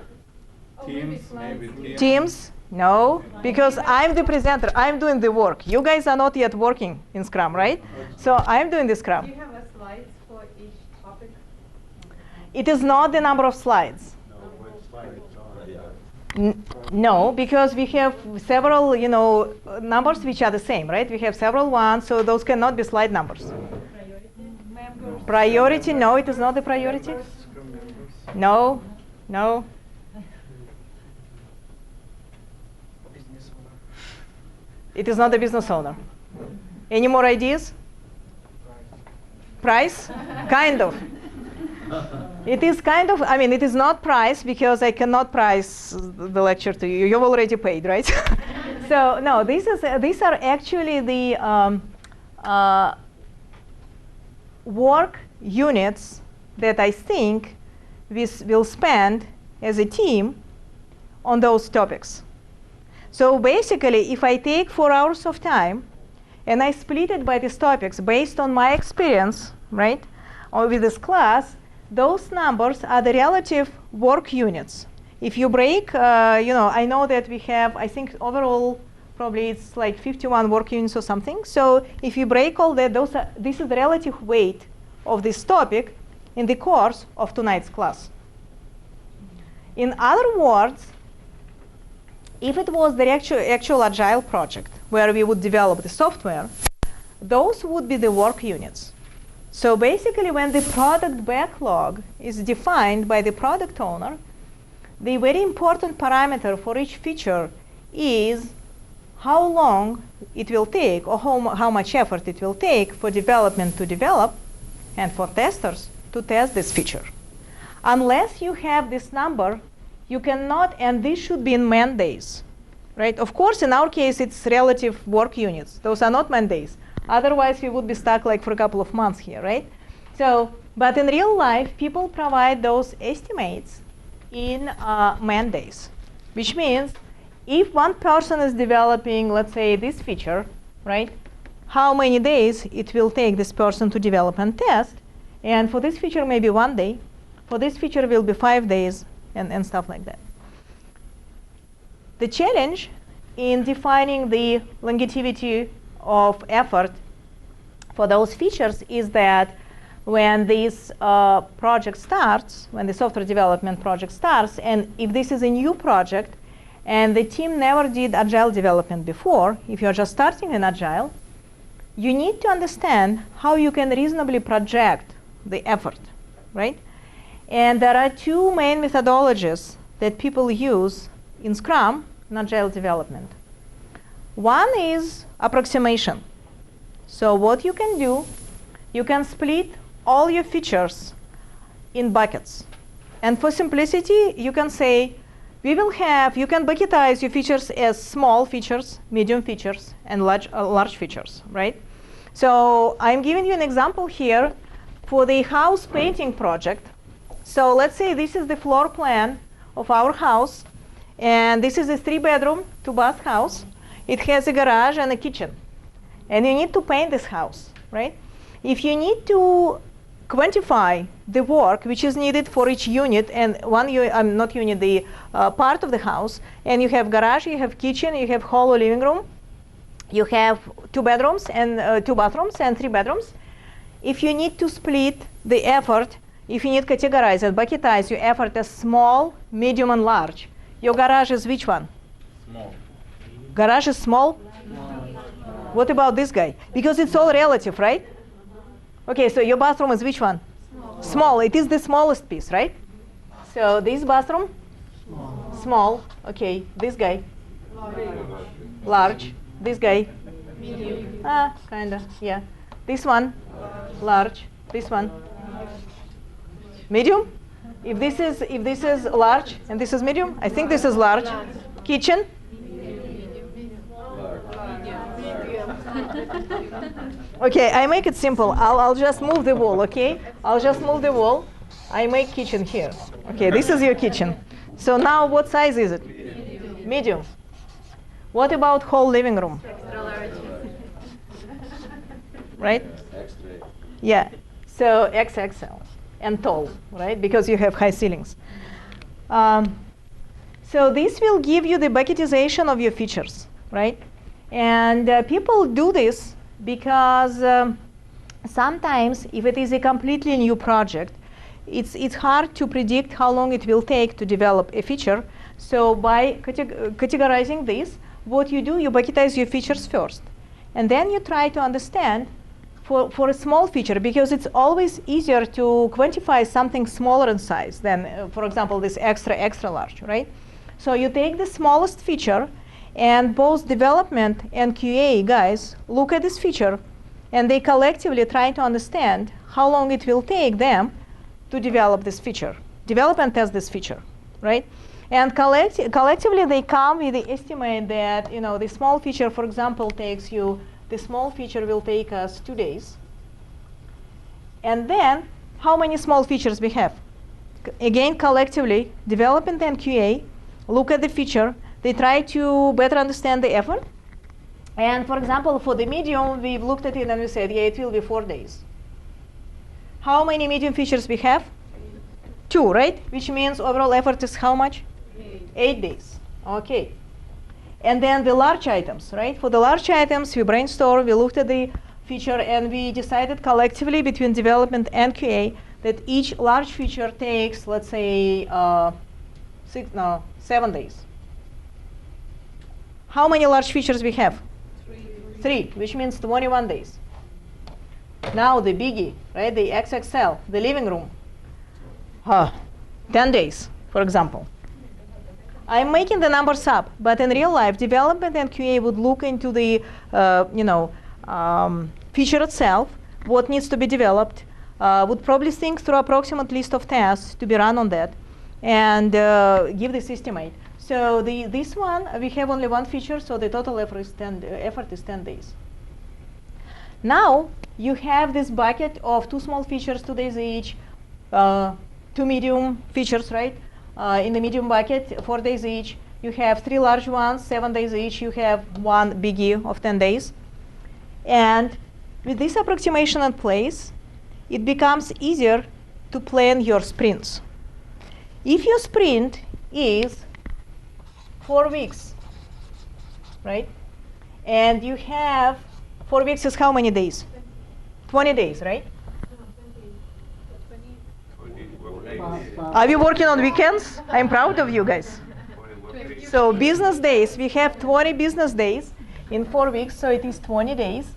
Speaker 4: Teams, maybe teams.
Speaker 1: Teams? No, because I'm the presenter. I'm doing the work. You guys are not yet working in Scrum, right? So I'm doing the Scrum.
Speaker 3: Do you have a slides for each topic?
Speaker 1: It is not the number of slides. No, because we have several, numbers which are the same, right? We have several ones, so those cannot be slide numbers. Priority? No, it is not the priority. No, no. It is not the business owner. Any more ideas? Price? Kind of. It is kind of, I mean, it is not price because I cannot price the lecture to you. You've already paid, right? So no, these are actually the work units that I think we will spend as a team on those topics. So basically, if I take 4 hours of time and I split it by these topics based on my experience, right, or with this class, those numbers are the relative work units. If you break, I know that we have, I think overall, probably it's like 51 work units or something. So if you break all that, this is the relative weight of this topic in the course of tonight's class. In other words, if it was the actual Agile project where we would develop the software, those would be the work units. So basically, when the product backlog is defined by the product owner, the very important parameter for each feature is how long it will take, or how much effort it will take for development to develop and for testers to test this feature. Unless you have this number, you cannot, and this should be in man days, right? Of course, in our case, it's relative work units. Those are not man days. Otherwise, we would be stuck like for a couple of months here, right? So, but in real life, people provide those estimates in man days, which means if one person is developing, let's say, this feature, right, how many days it will take this person to develop and test. And for this feature, maybe 1 day. For this feature, will be 5 days, and stuff like that. The challenge in defining the longevity of effort for those features is that when this project starts, when the software development project starts, and if this is a new project, and the team never did Agile development before, if you're just starting in Agile, you need to understand how you can reasonably project the effort, right? And there are 2 main methodologies that people use in Scrum in Agile development. One is approximation. So what you can do, you can split all your features in buckets. And for simplicity, you can say, you can bucketize your features as small features, medium features, and large features, right? So I'm giving you an example here for the house painting project. So let's say this is the floor plan of our house, and this is a 3-bedroom, 2-bath house. It has a garage and a kitchen, and you need to paint this house, right? If you need to quantify the work which is needed for each unit, and the part of the house, and you have garage, you have kitchen, you have hollow living room, you have 2 bedrooms and 2 bathrooms and 3 bedrooms. If you need to split the effort, if you need to categorize and bucketize your effort as small, medium, and large, your garage is which one?
Speaker 4: Small.
Speaker 1: Garage is small? What about this guy? Because it's all relative, right? Okay, so your bathroom is which one? Small. It is the smallest piece, right? So this bathroom? Small. Okay, this guy? Large. This guy? Medium. Kinda, yeah. This one? Large. This one? Medium? If this is large and this is medium, I think this is large. Kitchen? Okay, I make it simple. I'll just move the wall, okay? I'll just move the wall. I make kitchen here. Okay, this is your kitchen. So now what size is it? Medium. What about whole living room?
Speaker 3: Extra large.
Speaker 1: Right?
Speaker 4: Extra.
Speaker 1: Yeah, so XXL and tall, right? Because you have high ceilings. So this will give you the bucketization of your features, right? And people do this because sometimes if it is a completely new project, it's hard to predict how long it will take to develop a feature. So by categorizing this, what you do, you bucketize your features first. And then you try to understand for a small feature, because it's always easier to quantify something smaller in size than, for example, this extra large, right? So you take the smallest feature And both development and QA guys look at this feature, and they collectively try to understand how long it will take them to develop this feature, develop and test this feature, right? And collectively, they come with the estimate that the small feature, for example, the small feature will take us 2 days. And then, how many small features we have? Again, collectively, development and QA look at the feature. They try to better understand the effort. And for example, for the medium, we've looked at it and we said, yeah, it will be 4 days. How many medium features we have? 2, right? Which means overall effort is how much? 8 days. Okay. And then the large items, right? For the large items, we brainstormed, we looked at the feature, and we decided collectively between development and QA that each large feature takes, let's say, 7 days. How many large features we have? 3, which means 21 days. Now the biggie, right? The XXL, the living room. 10 days, for example. I'm making the numbers up, but in real life, development and QA would look into the, feature itself, what needs to be developed, would probably think through approximate list of tasks to be run on that, and give this estimate. So this one, we have only 1 feature, so the total effort is 10 days. Now, you have this bucket of 2 small features, 2 days each, 2 medium features, right? In the medium bucket, 4 days each. You have 3 large ones, 7 days each. You have 1 biggie of 10 days. And with this approximation in place, it becomes easier to plan your sprints. If your sprint is 4 weeks, right? And you have 4 weeks is how many days? 20 days, right? Are we working on weekends? I'm proud of you guys. So business days, we have 20 business days in 4 weeks, so it is 20 days.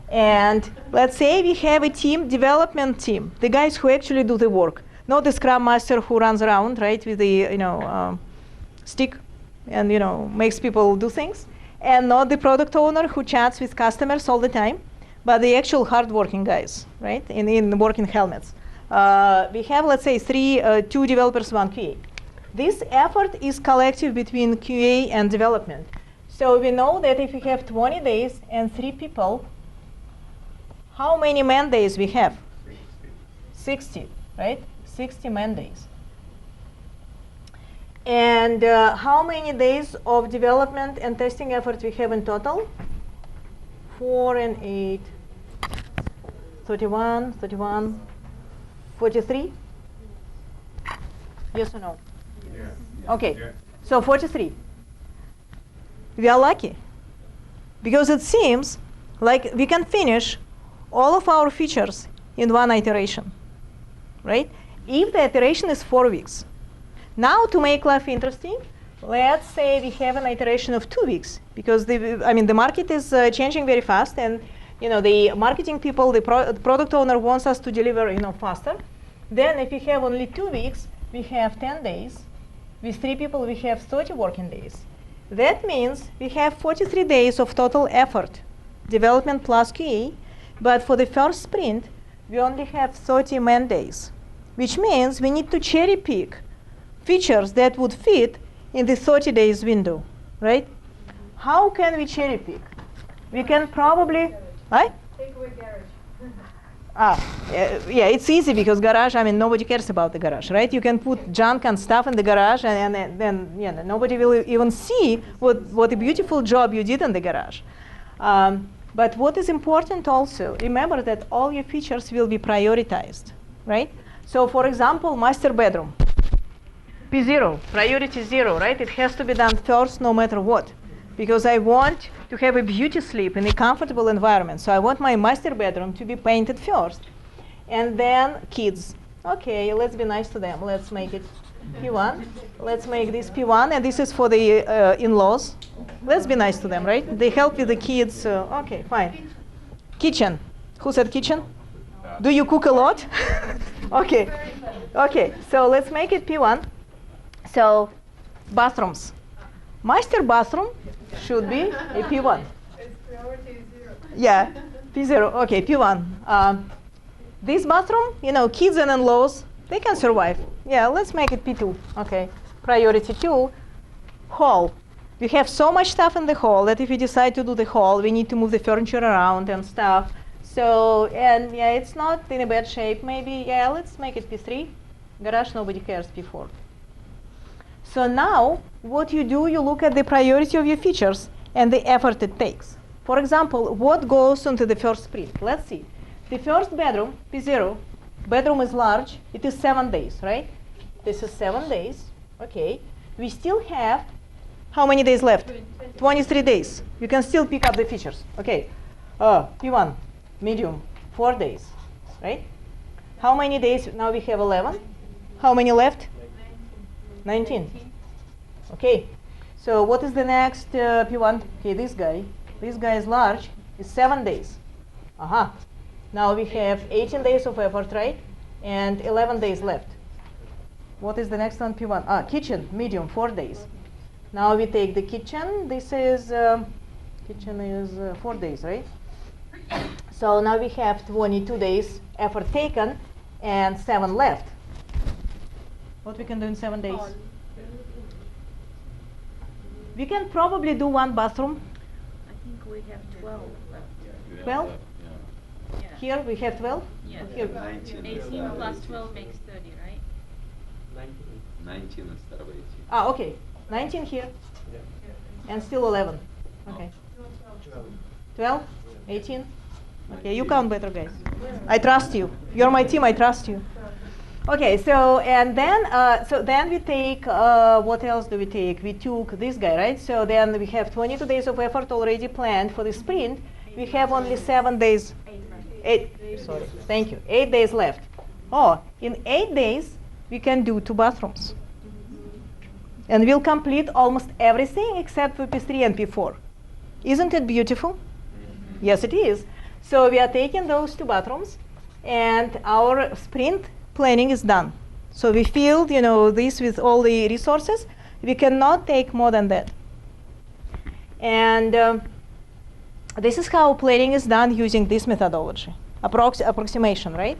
Speaker 1: And let's say we have a team, development team, the guys who actually do the work, not the Scrum Master who runs around, right, with the stick and makes people do things, and not the product owner who chats with customers all the time, but the actual hardworking guys, right, in working helmets. We have, let's say, 2 developers, 1 QA. This effort is collective between QA and development. So we know that if we have 20 days and 3 people, how many man days we have? 60, right? 60 man days. And how many days of development and testing effort we have in total? 4 and 8, 31, 43? Yes or no? Yeah. Okay, yeah. So 43. We are lucky, because it seems like we can finish all of our features in 1 iteration, right? If the iteration is 4 weeks. Now, to make life interesting, let's say we have an iteration of 2 weeks, because the market is changing very fast, and the marketing people, the product owner wants us to deliver faster. Then if we have only 2 weeks, we have 10 days. With 3 people, we have 30 working days. That means we have 43 days of total effort, development plus QA, but for the first sprint, we only have 30 man days, which means we need to cherry pick features that would fit in the 30 days window, right? How can we cherry pick? We can probably, right?
Speaker 3: Take away garage.
Speaker 1: Yeah, it's easy because garage, nobody cares about the garage, right? You can put junk and stuff in the garage, and then nobody will even see what a beautiful job you did in the garage. But what is important also, remember that all your features will be prioritized, right? So for example, master bedroom, P0, priority 0, right? It has to be done first no matter what, because I want to have a beauty sleep in a comfortable environment. So I want my master bedroom to be painted first. And then kids. Okay, let's be nice to them. Let's make it P1. Let's make this P1, and this is for the in-laws. Let's be nice to them, right? They help with the kids. Okay, fine. Kitchen. Who said kitchen? Do you cook a lot? Okay. Okay, so let's make it P1. So bathrooms. Master bathroom should be a P1.
Speaker 3: Its priority is 0.
Speaker 1: Yeah, P0. Okay, P1. This bathroom, kids and in-laws, they can survive. Yeah, let's make it P2. Okay, priority 2. Hall. We have so much stuff in the hall that if we decide to do the hall, we need to move the furniture around and stuff. So, and yeah, it's not in a bad shape. Maybe, yeah, let's make it P3. Garage, nobody cares, P4. So now, what you do, you look at the priority of your features and the effort it takes. For example, what goes into the first sprint? Let's see. The first bedroom, P0, bedroom is large. It is 7 days, right? This is 7 days. Okay. We still have how many days left? 23 days. You can still pick up the features. Okay. P1, medium, 4 days, right? How many days? Now we have 11. How many left? 19. Okay. So what is the next P1? Okay, this guy. This guy is large. It's 7 days. Aha. Now we have 18 days of effort, right? And 11 days left. What is the next one? P1. Kitchen, medium, 4 days. Now we take the kitchen. This is, kitchen is 4 days, right? So now we have 22 days effort taken and 7 left. What we can do in 7 days? We can probably do 1 bathroom.
Speaker 5: I think we have 12 left.
Speaker 1: 12?
Speaker 5: Yeah.
Speaker 1: Here we have 12?
Speaker 5: Yes.
Speaker 1: Here.
Speaker 5: 18 plus 12 makes 30, right?
Speaker 4: 19 instead of 18.
Speaker 1: Okay. 19 here. And still 11. Okay. 12? 18? Okay, you count better, guys. I trust you. You're my team, I trust you. Okay, so and then we take, what else do we take? We took this guy, right? So then we have 22 days of effort already planned for the sprint. We have only 7 days. 8, sorry, thank you. 8 days left. Oh, in 8 days, we can do 2 bathrooms. And we'll complete almost everything except for P3 and P4. Isn't it beautiful? Yes, it is. So we are taking those 2 bathrooms, and our sprint planning is done. So we filled, this with all the resources. We cannot take more than that. And this is how planning is done using this methodology, approximation, right?